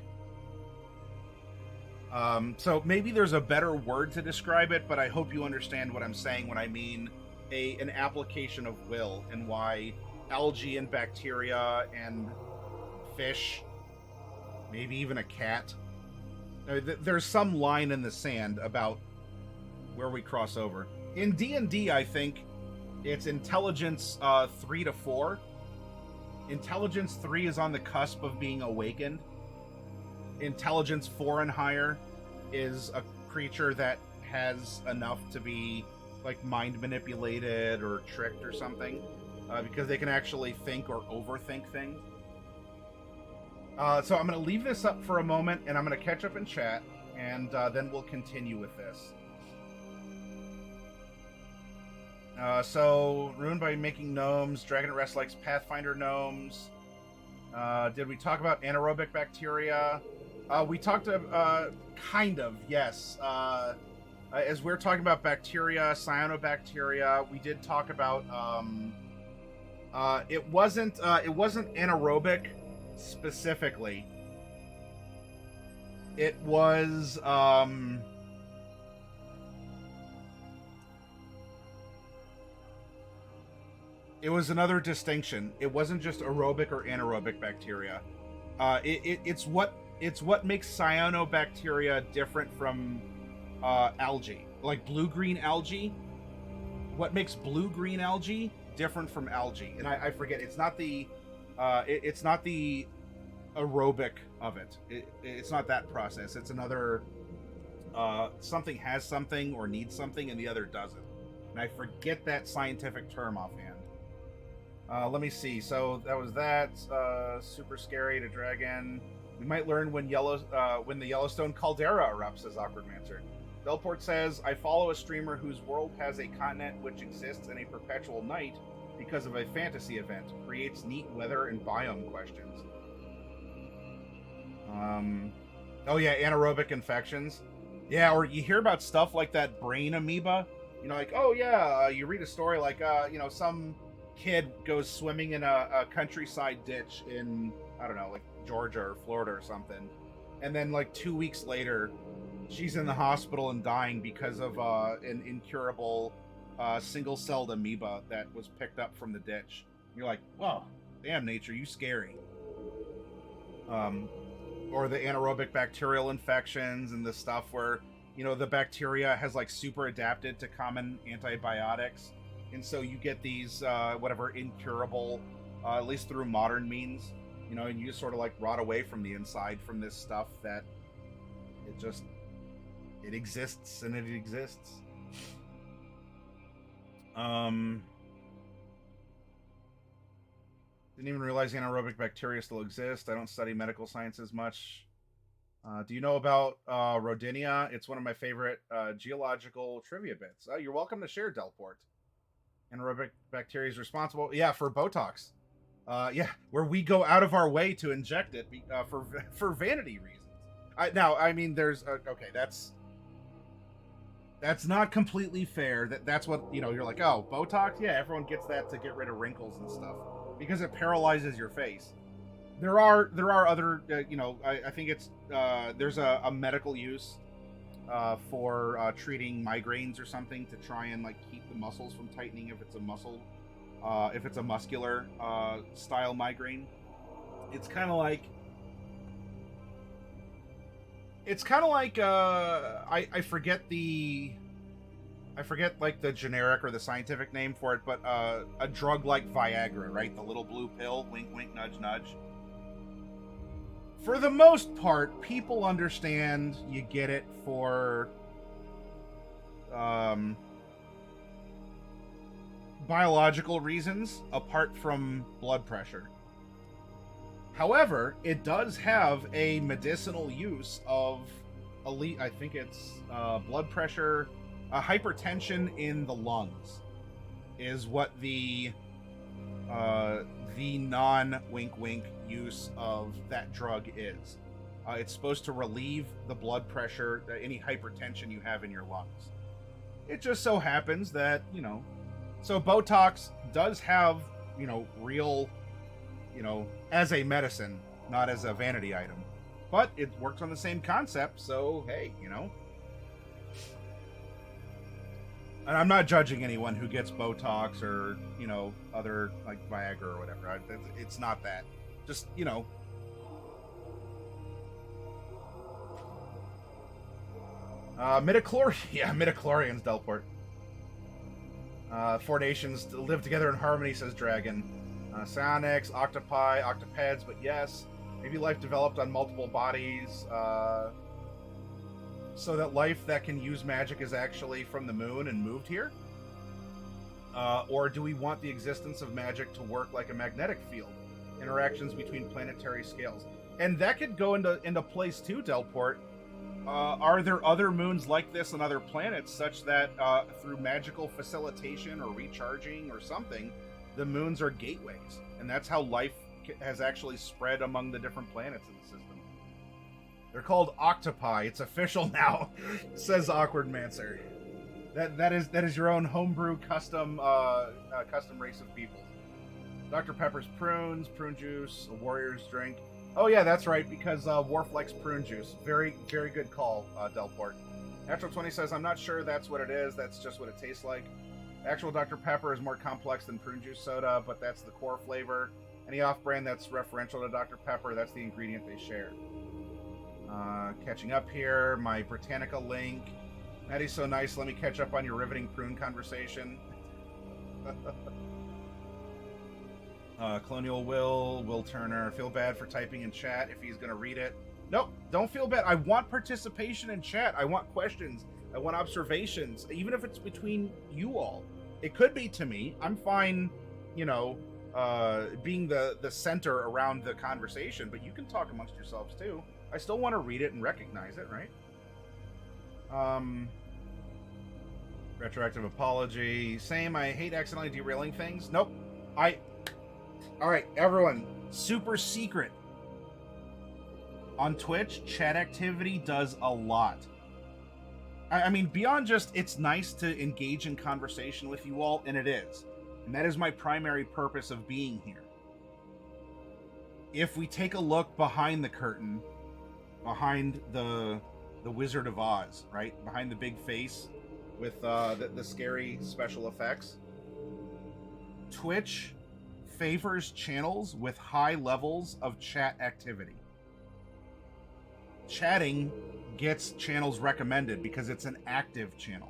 So maybe there's a better word to describe it, but I hope you understand what I'm saying when I mean an application of will, and why algae and bacteria and fish, maybe even a cat, there's some line in the sand about where we cross over. In D&D, I think it's intelligence 3 to 4. Intelligence 3 is on the cusp of being awakened. Intelligence 4 and higher is a creature that has enough to be like mind manipulated or tricked or something, because they can actually think or overthink things. So I'm going to leave this up for a moment, and I'm going to catch up in chat, and then we'll continue with this. So, ruined by making gnomes. Dragon at Rest likes Pathfinder gnomes. Did we talk about anaerobic bacteria? We talked kind of, yes. As we're talking about bacteria, cyanobacteria, we did talk about it wasn't anaerobic specifically. It was another distinction. It wasn't just aerobic or anaerobic bacteria. It's what makes cyanobacteria different from algae, like blue-green algae. What makes blue-green algae different from algae? And I forget. It's not the aerobic of it. It's not that process. It's another. Something has something or needs something, and the other doesn't. And I forget that scientific term offhand. Let me see. So that was that. Super scary to dragon. We might learn when the Yellowstone caldera erupts, says Awkwardmancer. Delport says, I follow a streamer whose world has a continent which exists in a perpetual night because of a fantasy event. Creates neat weather and biome questions. Oh yeah, anaerobic infections. Yeah, or you hear about stuff like that brain amoeba. You know, like, oh yeah, you read a story like, some kid goes swimming in a countryside ditch in, I don't know, like Georgia or Florida or something. And then like 2 weeks later, she's in the hospital and dying because of an incurable single-celled amoeba that was picked up from the ditch. You're like, whoa, damn nature, you scary. Or the anaerobic bacterial infections and the stuff where, the bacteria has like super adapted to common antibiotics. And so you get these, incurable at least through modern means. You know, and you just sort of like rot away from the inside from this stuff that it exists and it exists. Didn't even realize anaerobic bacteria still exist. I don't study medical sciences much. Do you know about Rodinia? It's one of my favorite geological trivia bits. You're welcome to share, Delport. Anaerobic bacteria is responsible, for Botox. Where we go out of our way to inject it for vanity reasons. I mean, there's okay, that's not completely fair. That's what, you know, you're like, oh, Botox, yeah, everyone gets that to get rid of wrinkles and stuff because it paralyzes your face. There are other, I think it's there's a medical use for treating migraines or something to try and like keep the muscles from tightening if it's a muscular style migraine. It's kind of like I forget like the generic or the scientific name for it, but a drug like Viagra, right? The little blue pill, wink wink nudge nudge. For the most part, people understand you get it for biological reasons apart from blood pressure. However, it does have a medicinal use of I think it's blood pressure, hypertension in the lungs is what the non-wink wink use of that drug is. It's supposed to relieve the blood pressure, any hypertension you have in your lungs. It just so happens that, so Botox does have, real, as a medicine, not as a vanity item. But it works on the same concept, so hey, And I'm not judging anyone who gets Botox or, other, like, Viagra or whatever. It's not that. Just, midichlorians. Yeah, midichlorians, Delport. Four nations live together in harmony, says Dragon. Psionics, octopi, octopeds, but yes. Maybe life developed on multiple bodies, so that life that can use magic is actually from the moon and moved here? Or do we want the existence of magic to work like a magnetic field? Interactions between planetary scales. And that could go into place too, Delport. Are there other moons like this on other planets such that through magical facilitation or recharging or something, the moons are gateways? And that's how life has actually spread among the different planets in the system. They're called octopi. It's official now, says Awkward Mancer. That is your own homebrew custom race of people. Dr. Pepper's prunes, prune juice, a warrior's drink. Oh yeah, that's right, because Worf likes prune juice. Very, very good call, Delport. Natural 20 says, I'm not sure that's what it is, that's just what it tastes like. Actual Dr. Pepper is more complex than prune juice soda, but that's the core flavor. Any off-brand that's referential to Dr. Pepper, that's the ingredient they share. Catching up here, my Britannica link. Maddie's so nice, let me catch up on your riveting prune conversation. Colonial Will Turner, feel bad for typing in chat if he's going to read it. Nope, don't feel bad. I want participation in chat. I want questions. I want observations, even if it's between you all. It could be to me. I'm fine, being the center around the conversation, but you can talk amongst yourselves too. I still want to read it and recognize it, right? Retroactive apology. Same, I hate accidentally derailing things. Nope. Alright, everyone. Super secret. On Twitch, chat activity does a lot. I mean, beyond just it's nice to engage in conversation with you all, and it is. And that is my primary purpose of being here. If we take a look behind the curtain, behind the Wizard of Oz, right? Behind the big face with the scary special effects. Twitch favors channels with high levels of chat activity. Chatting gets channels recommended because it's an active channel.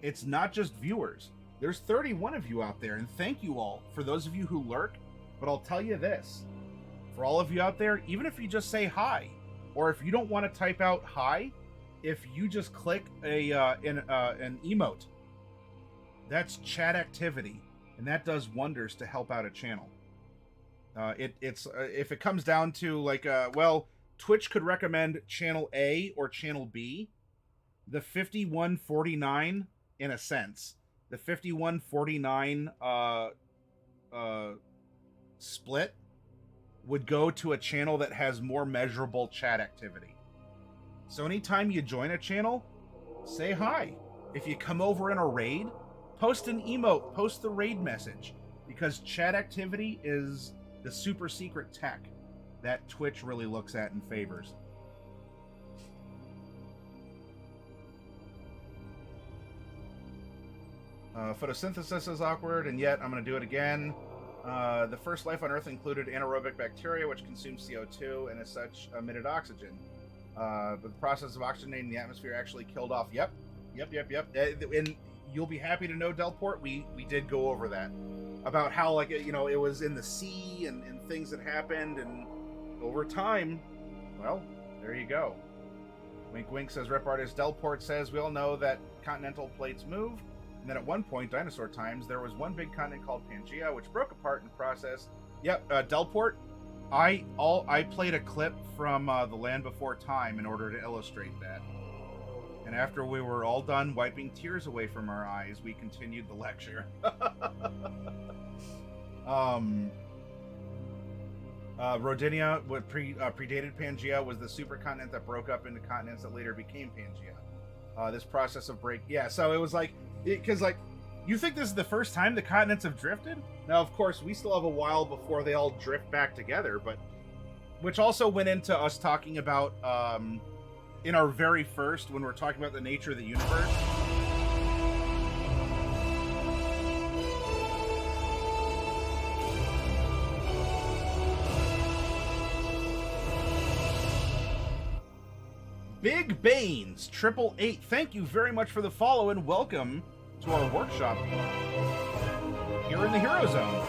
It's not just viewers. There's 31 of you out there, and thank you all for those of you who lurk. But I'll tell you this, for all of you out there, even if you just say hi, or if you don't want to type out hi, if you just click an emote, that's chat activity, and that does wonders to help out a channel. It's if it comes down to like, well, Twitch could recommend channel A or channel B. The 5149, in a sense, the 5149 split would go to a channel that has more measurable chat activity. So anytime you join a channel, say hi. If you come over in a raid, post an emote, post the raid message, because chat activity is the super secret tech that Twitch really looks at and favors. Photosynthesis is awkward, and yet I'm going to do it again. The first life on Earth included anaerobic bacteria, which consumed CO2 and as such emitted oxygen. But the process of oxygenating the atmosphere actually killed off. Yep. And you'll be happy to know, Delport, we did go over that. About how, like, you know, it was in the sea and things that happened, and over time, well, there you go. Wink Wink says, Rep Artist Delport says, we all know that continental plates move. And then at one point, dinosaur times, there was one big continent called Pangea, which broke apart in the process. Yep, Delport, I played a clip from The Land Before Time in order to illustrate that. And after we were all done wiping tears away from our eyes, we continued the lecture. Rodinia, what predated Pangea, was the supercontinent that broke up into continents that later became Pangea. This process of break... Yeah, so it was like... Because, like, you think this is the first time the continents have drifted? Now, of course, we still have a while before they all drift back together, but... Which also went into us talking about, in our very first, when we're talking about the nature of the universe... Big Baines, 888, thank you very much for the follow and welcome to our workshop here in the Hero Zone.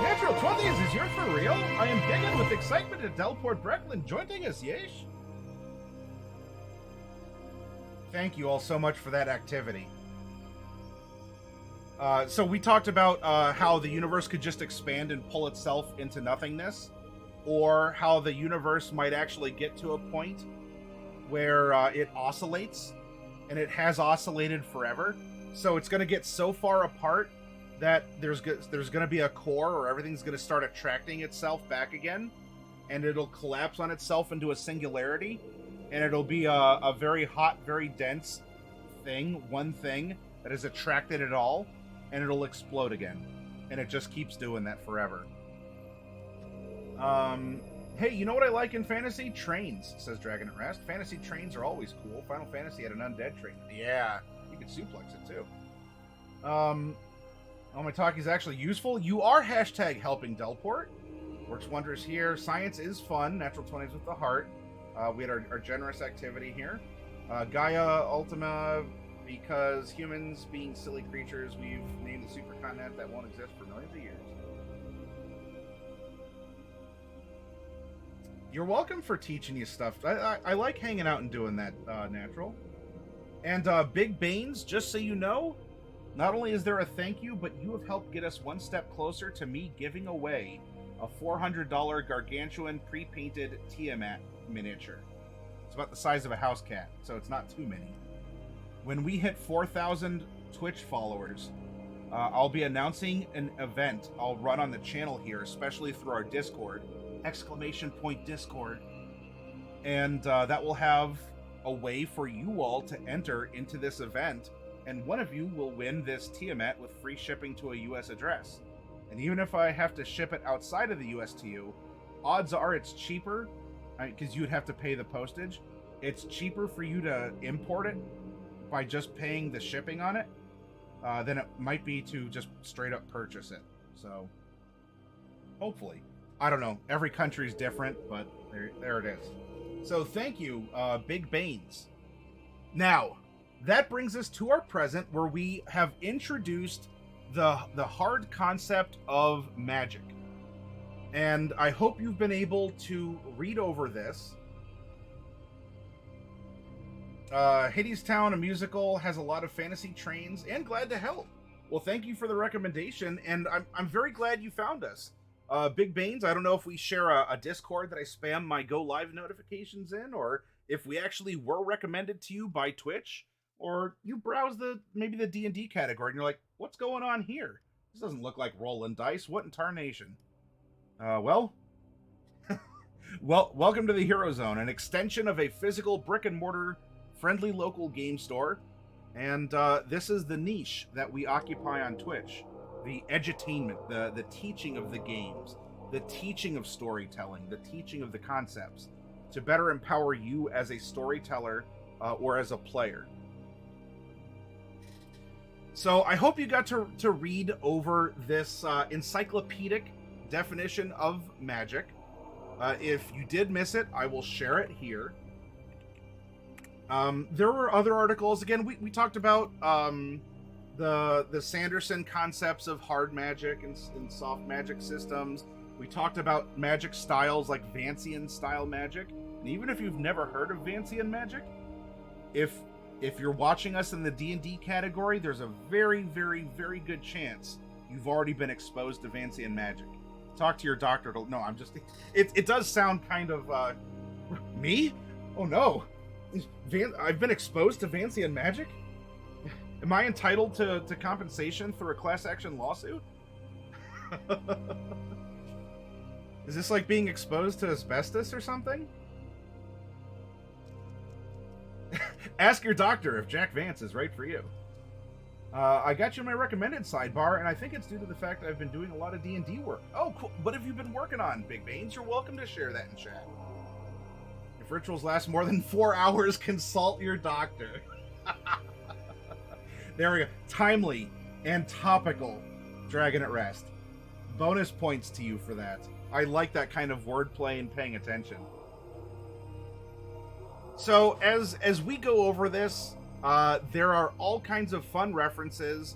Natural 20s, is yours for real? I am digging with excitement at Delport Brecklin joining us, yes? Thank you all so much for that activity. So we talked about how the universe could just expand and pull itself into nothingness, or how the universe might actually get to a point where it oscillates, and it has oscillated forever. So it's going to get so far apart that there's going to be a core, or everything's going to start attracting itself back again, and it'll collapse on itself into a singularity, and it'll be a very hot, very dense thing, one thing that has attracted it all, and it'll explode again. And it just keeps doing that forever. Hey, you know what I like in fantasy? Trains, says Dragon at Rest. Fantasy trains are always cool. Final Fantasy had an undead train. Yeah, you could suplex it too. Oh, my talk is actually useful. You are hashtag helping Delport. Works wonders here. Science is fun. Natural 20s with the heart. We had our generous activity here. Gaia Ultima, because humans being silly creatures, we've named the supercontinent that won't exist for millions of years. You're welcome for teaching you stuff. I like hanging out and doing that, Natural. And Big Baines, just so you know, not only is there a thank you, but you have helped get us one step closer to me giving away a $400 gargantuan pre-painted Tiamat miniature. It's about the size of a house cat, so it's not too many. When we hit 4,000 Twitch followers, I'll be announcing an event I'll run on the channel here, especially through our Discord. !Discord, and that will have a way for you all to enter into this event, and one of you will win this Tiamat with free shipping to a US address. And even if I have to ship it outside of the US to you, odds are it's cheaper, because you'd have to pay the postage. It's cheaper for you to import it by just paying the shipping on it than it might be to just straight up purchase it. So, hopefully. I don't know. Every country is different, but there it is. So thank you, Big Baines. Now, that brings us to our present, where we have introduced the hard concept of magic. And I hope you've been able to read over this. Hadestown, a musical, has a lot of fantasy trains, and glad to help. Well, thank you for the recommendation, and I'm very glad you found us. Big Baines, I don't know if we share a Discord that I spam my Go Live notifications in, or if we actually were recommended to you by Twitch, or you browse maybe the D&D category, and you're like, what's going on here? This doesn't look like rolling dice. What in tarnation? Well, welcome to the Hero Zone, an extension of a physical brick-and-mortar friendly local game store, and this is the niche that we occupy on Twitch. The edutainment, the teaching of the games, the teaching of storytelling, the teaching of the concepts, to better empower you as a storyteller or as a player. So I hope you got to read over this encyclopedic definition of magic. If you did miss it, I will share it here. There were other articles. Again, we talked about the Sanderson concepts of hard magic and soft magic systems. We talked about magic styles like Vancian style magic. And even if you've never heard of Vancian magic, if you're watching us in the D&D category, there's a very, very, very good chance you've already been exposed to Vancian magic. Talk to your doctor. No, I'm just... It does sound kind of... Me? Oh no. I've been exposed to Vancian magic? Am I entitled to compensation through a class action lawsuit? Is this like being exposed to asbestos or something? Ask your doctor if Jack Vance is right for you. I got you my recommended sidebar, and I think it's due to the fact I've been doing a lot of D&D work. Oh, cool. What have you been working on, Big Baines? You're welcome to share that in chat. If rituals last more than 4 hours, consult your doctor. There we go. Timely and topical Dragon at Rest. Bonus points to you for that. I like that kind of wordplay and paying attention. So as we go over this, there are all kinds of fun references.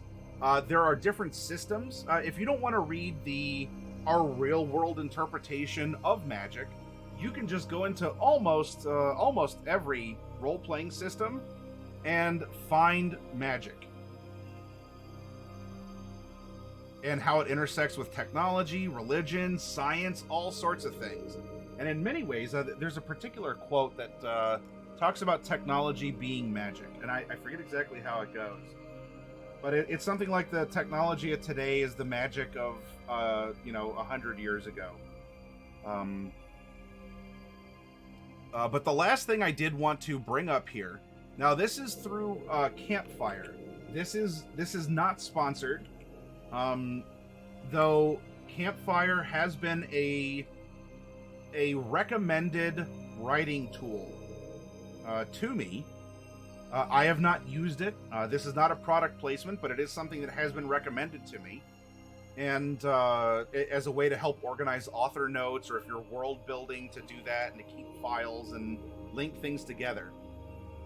There are different systems. If you don't want to read our real world interpretation of magic, you can just go into almost every role-playing system and find magic and how it intersects with technology, religion, science, all sorts of things. And in many ways, there's a particular quote that talks about technology being magic, and I forget exactly how it goes, but it's something like the technology of today is the magic of 100 years ago. But the last thing I did want to bring up here, now this is through Campfire. This is not sponsored, though Campfire has been a recommended writing tool to me. I have not used it. This is not a product placement, but it is something that has been recommended to me. And as a way to help organize author notes, or if you're world building, to do that and to keep files and link things together.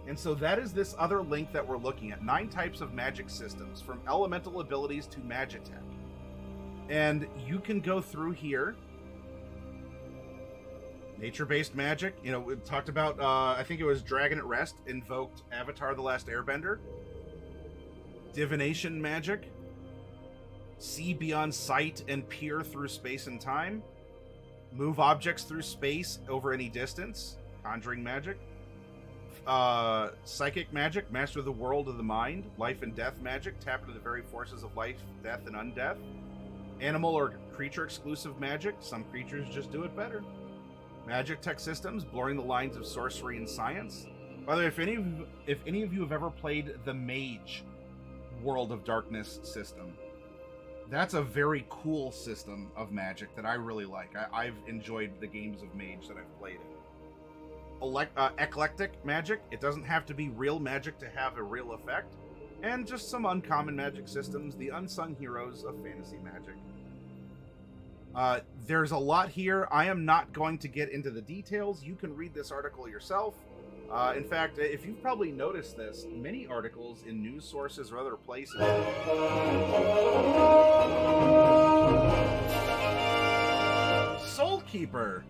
And so that is this other link that we're looking at. 9 types of magic systems, from elemental abilities to magitech. And you can go through here. Nature-based magic. We talked about, I think it was Dragon at Rest, invoked Avatar: The Last Airbender. Divination magic. See beyond sight and peer through space and time. Move objects through space over any distance. Conjuring magic. Psychic magic. Master the world of the mind. Life and death magic. Tap into the very forces of life, death, and undeath. Animal or creature exclusive magic. Some creatures just do it better. Magic tech systems, blurring the lines of sorcery and science. By the way, if any of you have ever played the Mage World of Darkness system, that's a very cool system of magic that I really like. I've enjoyed the games of Mage that I've played in. Eclectic magic. It doesn't have to be real magic to have a real effect. And just some uncommon magic systems, the unsung heroes of fantasy magic. There's a lot here. I am not going to get into the details. You can read this article yourself. In fact, if you've probably noticed this, many articles in news sources or other places Keeper,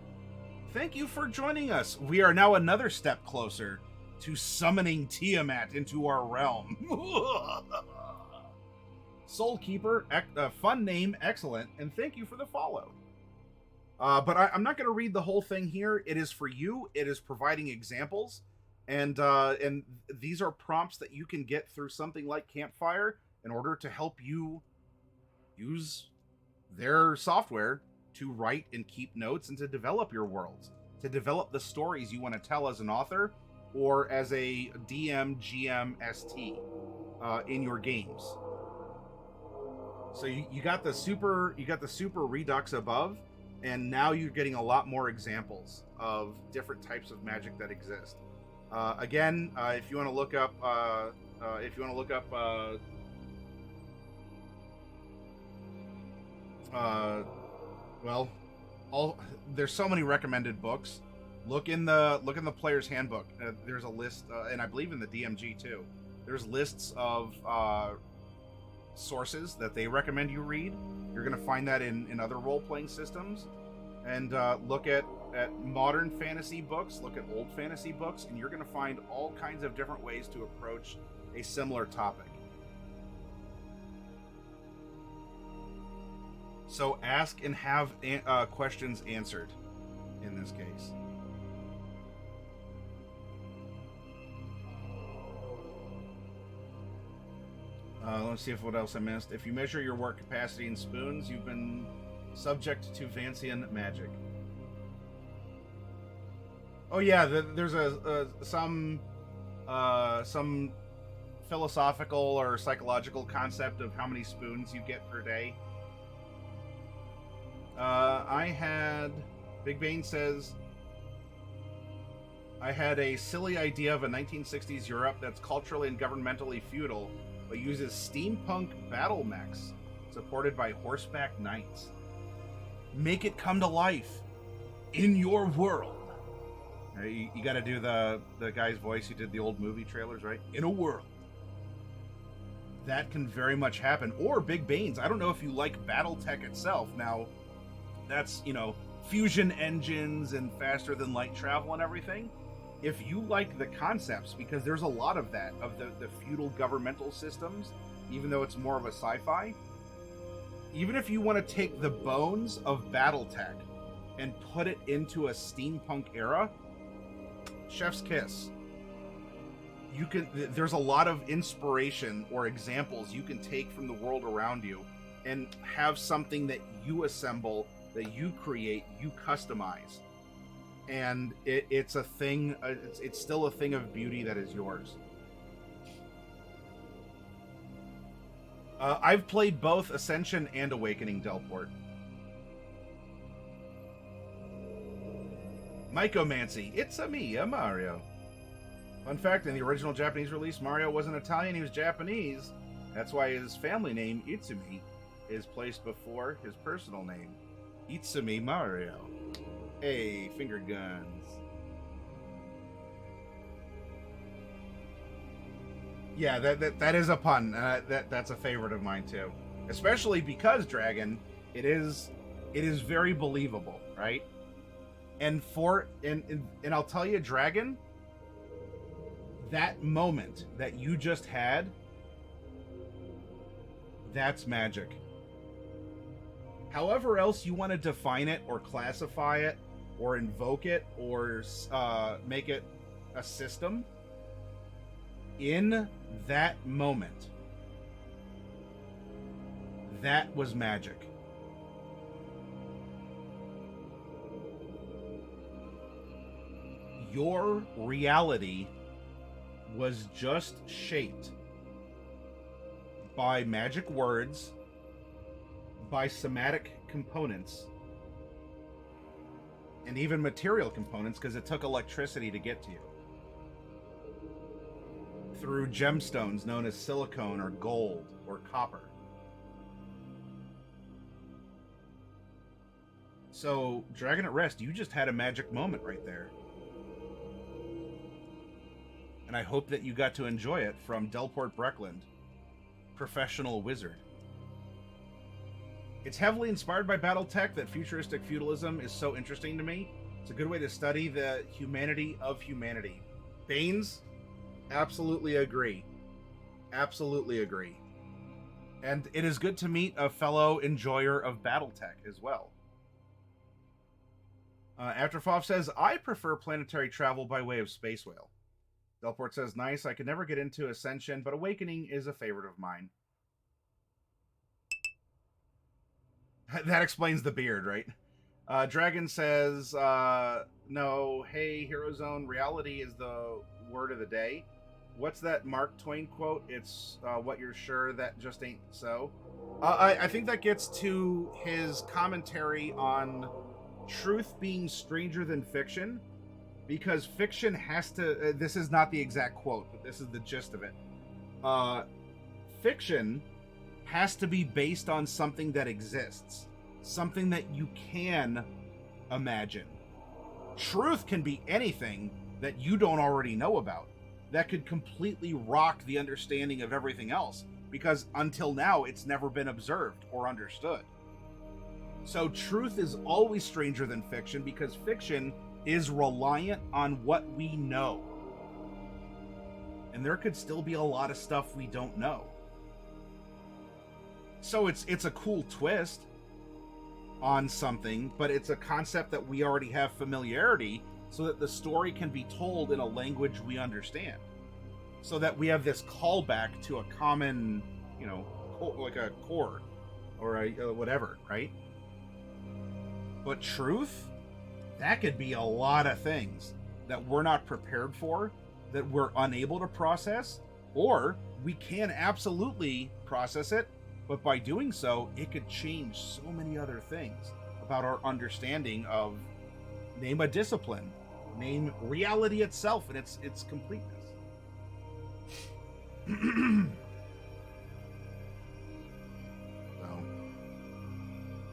thank you for joining us. We are now another step closer to summoning Tiamat into our realm. Soul Keeper, fun name, excellent, and thank you for the follow. But I'm not going to read the whole thing here. It is for you. It is providing examples, and these are prompts that you can get through something like Campfire in order to help you use their software to write and keep notes and to develop your worlds, to develop the stories you want to tell as an author or as a DM, GM, ST in your games. So you got the super redux above. And now you're getting a lot more examples of different types of magic that exist. Again, if you want to look up, there's so many recommended books. Look in the player's handbook. There's a list, and I believe in the DMG too. There's lists of sources that they recommend you read. You're going to find that in other role-playing systems. And look at modern fantasy books, look at old fantasy books, and you're going to find all kinds of different ways to approach a similar topic. So ask and have questions answered in this case. Let's see what else I missed. If you measure your work capacity in spoons, you've been subject to Vancian magic. Oh yeah, there's some philosophical or psychological concept of how many spoons you get per day. Big Bane says, I had a silly idea of a 1960s Europe that's culturally and governmentally feudal, but uses steampunk battle mechs supported by horseback knights. Make it come to life in your world. You got to do the guy's voice who did the old movie trailers, right? In a world. That can very much happen. Or Big Bane's. I don't know if you like BattleTech itself. Now, that's, fusion engines and faster than light travel and everything. If you like the concepts, because there's a lot of that, of the feudal governmental systems, even though it's more of a sci-fi, even if you want to take the bones of BattleTech and put it into a steampunk era, chef's kiss. There's a lot of inspiration or examples you can take from the world around you and have something that you assemble, that you create, you customize. And it's a thing, it's still a thing of beauty that is yours. I've played both Ascension and Awakening Delport. Mycomancy, it's a me, a Mario. Fun fact, in the original Japanese release, Mario wasn't Italian, he was Japanese. That's why his family name, Itsumi, is placed before his personal name. Itsumi Mario. Hey, finger guns. Yeah, that is a pun. That's a favorite of mine too. Especially because Dragon, it is very believable, right? And I'll tell you, Dragon, that moment that you just had, that's magic. However else you want to define it or classify it or invoke it or make it a system, in that moment, that was magic. Your reality was just shaped by magic words, by somatic components, and even material components, because it took electricity to get to you. Through gemstones known as silicone or gold or copper. So, Dragon at Rest, you just had a magic moment right there. And I hope that you got to enjoy it from Delport Breckland, professional wizard. It's heavily inspired by BattleTech that futuristic feudalism is so interesting to me. It's a good way to study the humanity of humanity. Baines, absolutely agree. Absolutely agree. And it is good to meet a fellow enjoyer of BattleTech as well. Afterfoff says, I prefer planetary travel by way of Space Whale. Delport says, nice, I could never get into Ascension, but Awakening is a favorite of mine. That explains the beard, right? Dragon says, no, hey, Hero Zone, reality is the word of the day. What's that Mark Twain quote? It's what you're sure that just ain't so. I think that gets to his commentary on truth being stranger than fiction, because fiction has to, this is not the exact quote, but this is the gist of it. Fiction has to be based on something that exists, something that you can imagine. Truth can be anything that you don't already know about, that could completely rock the understanding of everything else, because until now it's never been observed or understood. So truth is always stranger than fiction, because fiction is reliant on what we know, and there could still be a lot of stuff we don't know. So it's a cool twist on something, but it's a concept that we already have familiarity, so that the story can be told in a language we understand, so that we have this callback to a common, like a core or a whatever, right? But truth, that could be a lot of things that we're not prepared for, that we're unable to process, or we can absolutely process it, but by doing so, it could change so many other things about our understanding of, name a discipline, name reality itself and its completeness.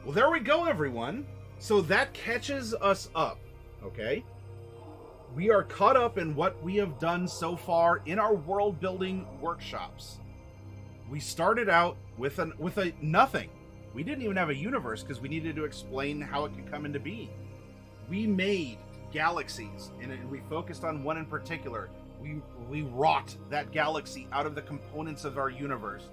Well, there we go, everyone. So that catches us up, okay? We are caught up in what we have done so far in our world building workshops. We started out with a nothing. We didn't even have a universe because we needed to explain how it could come into being. We made galaxies, and we focused on one in particular. We wrought that galaxy out of the components of our universe.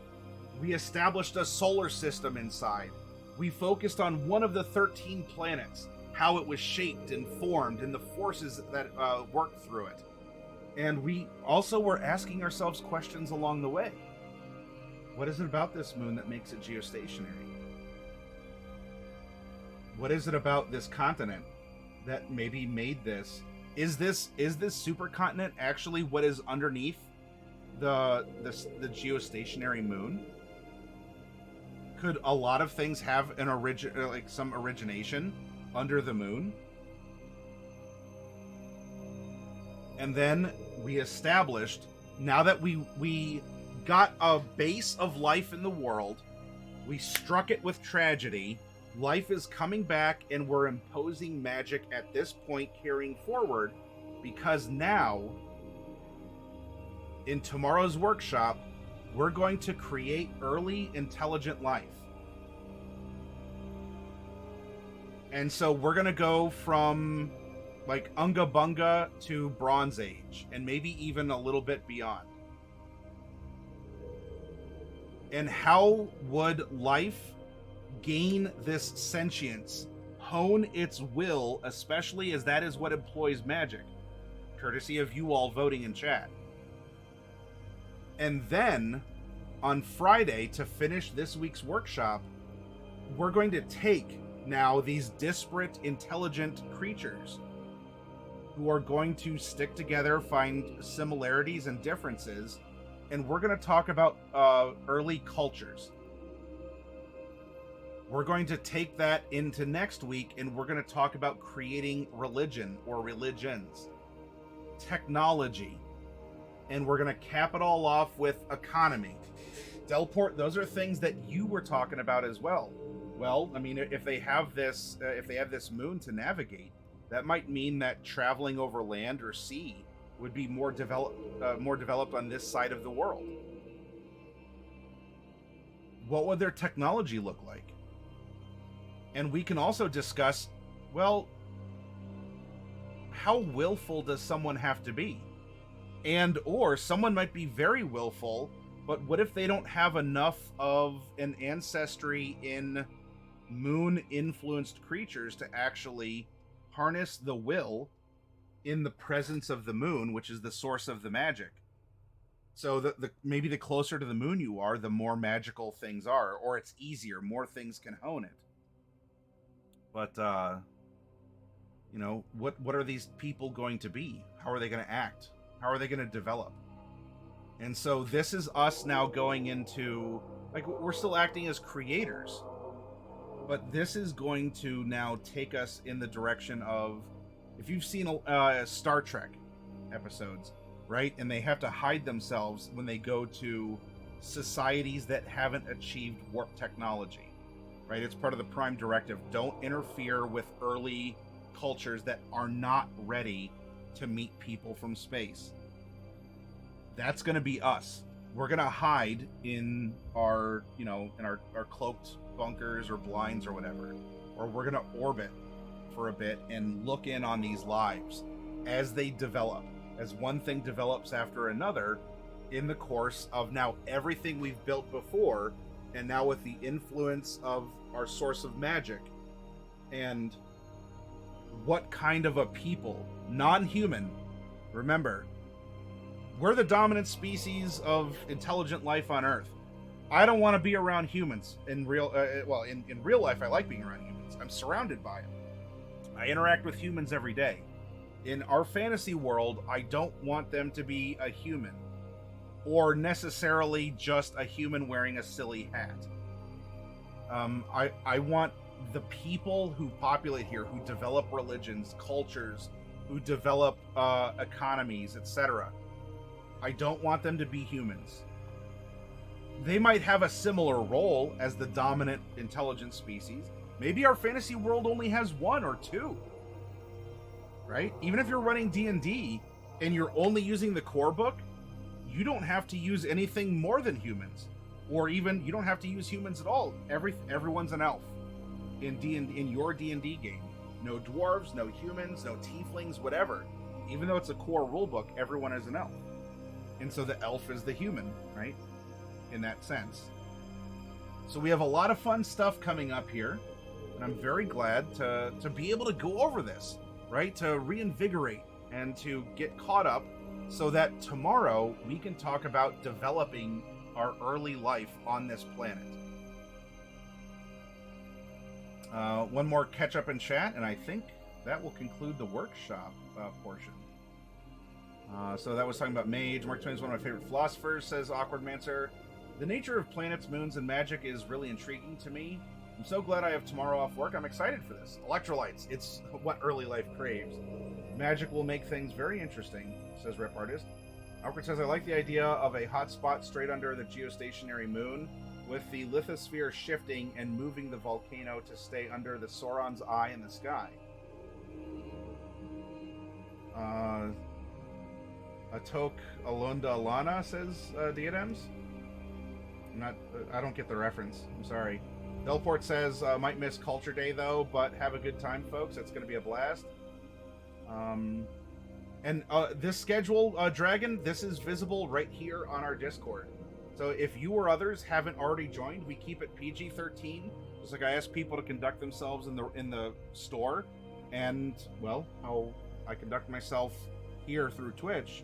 We established a solar system inside. We focused on one of the 13 planets, how it was shaped and formed, and the forces that worked through it. And we also were asking ourselves questions along the way. What is it about this moon that makes it geostationary? What is it about this continent that maybe made this? Is this supercontinent actually what is underneath the geostationary moon? Could a lot of things have an some origination under the moon? And then we established, now that we got a base of life in the world, we struck it with tragedy, life is coming back, and we're imposing magic at this point carrying forward, because now, in tomorrow's workshop, we're going to create early intelligent life. And so we're going to go from like Unga Bunga to Bronze Age, and maybe even a little bit beyond. And how would life gain this sentience, hone its will, especially as that is what employs magic, courtesy of you all voting in chat. And then, on Friday, to finish this week's workshop, we're going to take now these disparate, intelligent creatures who are going to stick together, find similarities and differences, and we're going to talk about early cultures. We're going to take that into next week, and we're going to talk about creating religion or religions, technology, and we're going to cap it all off with economy. Delport, those are things that you were talking about as well. Well, I mean, if they have this moon to navigate, that might mean that traveling over land or sea would be more developed on this side of the world. What would their technology look like? And we can also discuss, well, how willful does someone have to be? And or someone might be very willful, but what if they don't have enough of an ancestry in moon influenced creatures to actually harness the will in the presence of the moon, which is the source of the magic? So the maybe the closer to the moon you are, the more magical things are, or it's easier, more things can hone it. But you know, what are these people going to be? How are they going to act? How are they going to develop? And so this is us now going into, like, we're still acting as creators, but this is going to now take us in the direction of, if you've seen Star Trek episodes, right? And they have to hide themselves when they go to societies that haven't achieved warp technology, right? It's part of the Prime Directive. Don't interfere with early cultures that are not ready to meet people from space. That's going to be us. We're going to hide in our, you know, in our cloaked bunkers or blinds or whatever. Or we're going to orbit for a bit and look in on these lives as they develop, as one thing develops after another in the course of now everything we've built before, and now with the influence of our source of magic. And what kind of a people, non-human, remember, we're the dominant species of intelligent life on Earth. I don't want to be around humans in real. In real life, I like being around humans. I'm surrounded by them. I interact with humans every day. In our fantasy world, I don't want them to be a human, or necessarily just a human wearing a silly hat. I want the people who populate here, who develop religions, cultures, who develop economies, etc. I don't want them to be humans. They might have a similar role as the dominant intelligent species. Maybe our fantasy world only has one or two, right? Even if you're running D&D and you're only using the core book, you don't have to use anything more than humans, or even you don't have to use humans at all. Everyone's an elf in your D&D game. No dwarves, no humans, no tieflings, whatever. Even though it's a core rulebook, everyone is an elf. And so the elf is the human, right? In that sense. So we have a lot of fun stuff coming up here, and I'm very glad to be able to go over this, right? To reinvigorate and to get caught up so that tomorrow we can talk about developing our early life on this planet. One more catch up in chat, and I think that will conclude the workshop portion. So that was talking about Mage. Mark Twain is one of my favorite philosophers, says Awkward Mancer. The nature of planets, moons, and magic is really intriguing to me. I'm so glad I have tomorrow off work. I'm excited for this. Electrolytes. It's what early life craves. Magic will make things very interesting, says Rep Artist. Awkward says, I like the idea of a hot spot straight under the geostationary moon, with the lithosphere shifting and moving the volcano to stay under the Sauron's eye in the sky. Atok Alonda Alana, says Diadems. I don't get the reference. I'm sorry. Delport says, might miss Culture Day though, but have a good time, folks. It's going to be a blast. And this schedule, Dragon, this is visible right here on our Discord. So if you or others haven't already joined, we keep it PG-13. Just like I ask people to conduct themselves in the store, and well, how I conduct myself here through Twitch.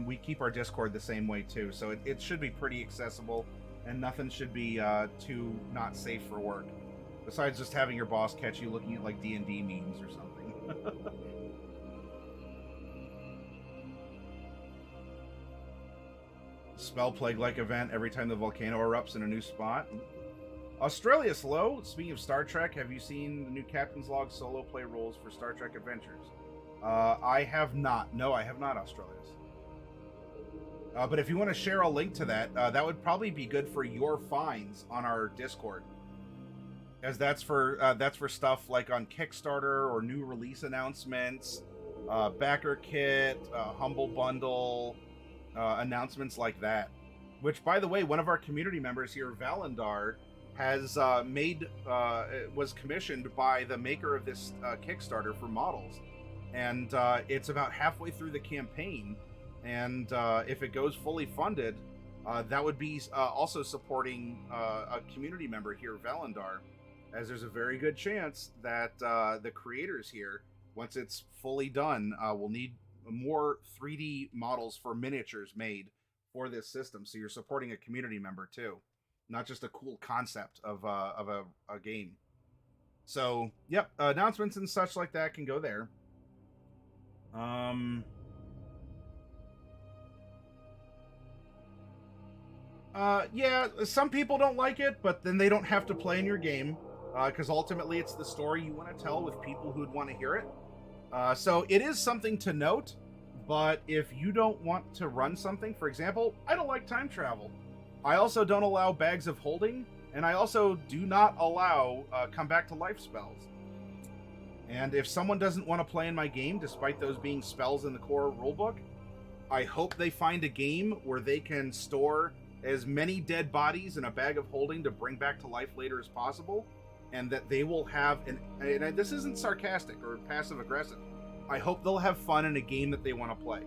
We keep our Discord the same way too, so it should be pretty accessible, and nothing should be too not safe for work. Besides just having your boss catch you looking at like D&D memes or something. Spell plague-like event every time the volcano erupts in a new spot. Australia Slow, speaking of Star Trek, have you seen the new Captain's Log solo play rules for Star Trek Adventures? I have not. No, I have not, Australius. But if you want to share a link to that, that would probably be good for your finds on our Discord, as that's for stuff like on Kickstarter or new release announcements, backer kit, humble bundle, announcements like that. Which, by the way, one of our community members here, Valendar, has was commissioned by the maker of this Kickstarter for models, and it's about halfway through the campaign. And if it goes fully funded, that would be also supporting a community member here, Valendar, as there's a very good chance that the creators here, once it's fully done, will need more 3D models for miniatures made for this system. So you're supporting a community member too, not just a cool concept of a game. So yep, announcements and such like that can go there. Yeah, some people don't like it, but then they don't have to play in your game, because ultimately it's the story you want to tell with people who'd want to hear it. So it is something to note, but if you don't want to run something, for example, I don't like time travel. I also don't allow bags of holding, and I also do not allow come back to life spells. And if someone doesn't want to play in my game, despite those being spells in the core rulebook, I hope they find a game where they can store as many dead bodies in a bag of holding to bring back to life later as possible, and that they will have and this isn't sarcastic or passive aggressive, I hope they'll have fun in a game that they want to play.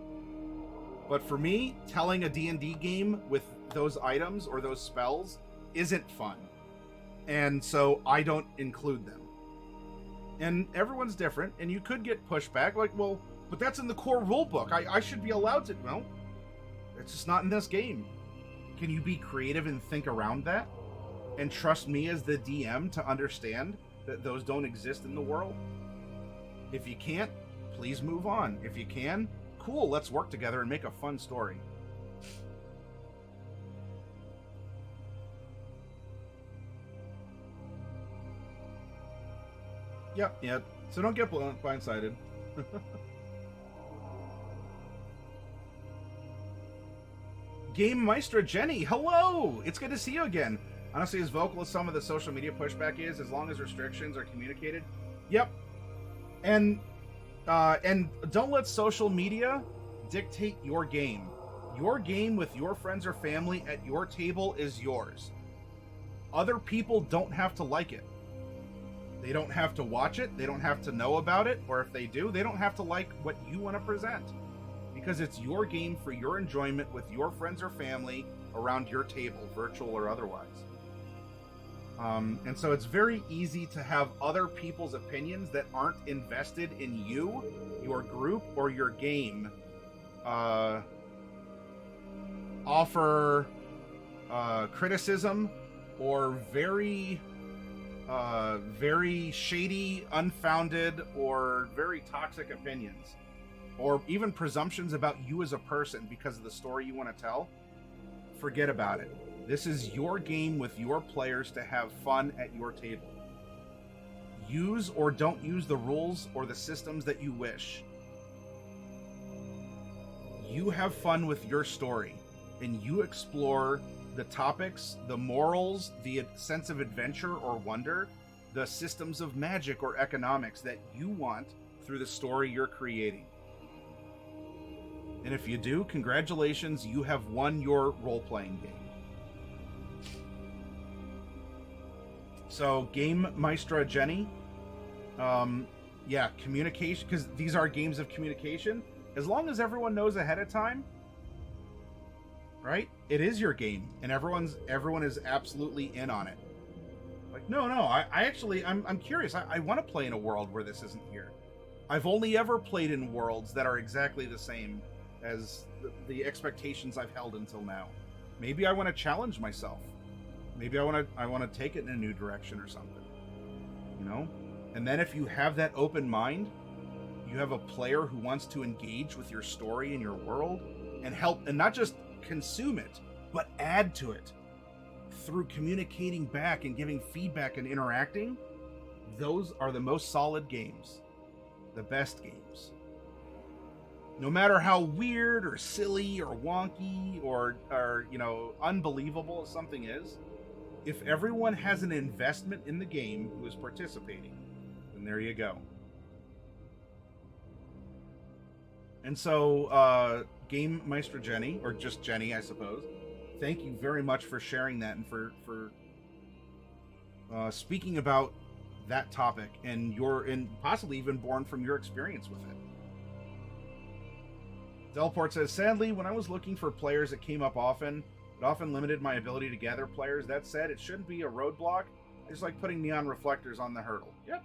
But for me, telling a D&D game with those items or those spells isn't fun, and so I don't include them. And everyone's different, and you could get pushback like, well, but that's in the core rulebook, I should be allowed to. Well, it's just not in this game. Can you be creative and think around that? And trust me as the DM to understand that those don't exist in the world? If you can't, please move on. If you can, cool, let's work together and make a fun story. Yep, yeah. So don't get blindsided. Game Maestra Jenny, hello! It's good to see you again. Honestly, as vocal as some of the social media pushback is, as long as restrictions are communicated. Yep. And don't let social media dictate your game. Your game with your friends or family at your table is yours. Other people don't have to like it. They don't have to watch it. They don't have to know about it. Or if they do, they don't have to like what you want to present. Because it's your game for your enjoyment with your friends or family around your table, virtual or otherwise. And so it's very easy to have other people's opinions that aren't invested in you, your group, or your game offer criticism or very shady, unfounded, or very toxic opinions, or even presumptions about you as a person because of the story you want to tell. Forget about it. This is your game with your players to have fun at your table. Use or don't use the rules or the systems that you wish. You have fun with your story, and you explore the topics, the morals, the sense of adventure or wonder, the systems of magic or economics that you want through the story you're creating. And if you do, congratulations, you have won your role-playing game. So, Game Maestra Jenny, yeah, communication, because these are games of communication. As long as everyone knows ahead of time, right? It is your game, and everyone is absolutely in on it. Like, no, I'm curious. I want to play in a world where this isn't here. I've only ever played in worlds that are exactly the same as the expectations I've held until now. Maybe I want to challenge myself. Maybe I want to take it in a new direction or something. You know? And then if you have that open mind, you have a player who wants to engage with your story and your world and help, and not just consume it, but add to it through communicating back and giving feedback and interacting. Those are the most solid games, the best games. No matter how weird or silly or wonky or unbelievable something is, if everyone has an investment in the game who is participating, then there you go. And so, Game Maestra Jenny, or just Jenny, I suppose, thank you very much for sharing that and for speaking about that topic, and possibly even born from your experience with it. Delport says, sadly, when I was looking for players that came up often, it often limited my ability to gather players. That said, it shouldn't be a roadblock. I just like putting neon reflectors on the hurdle. Yep.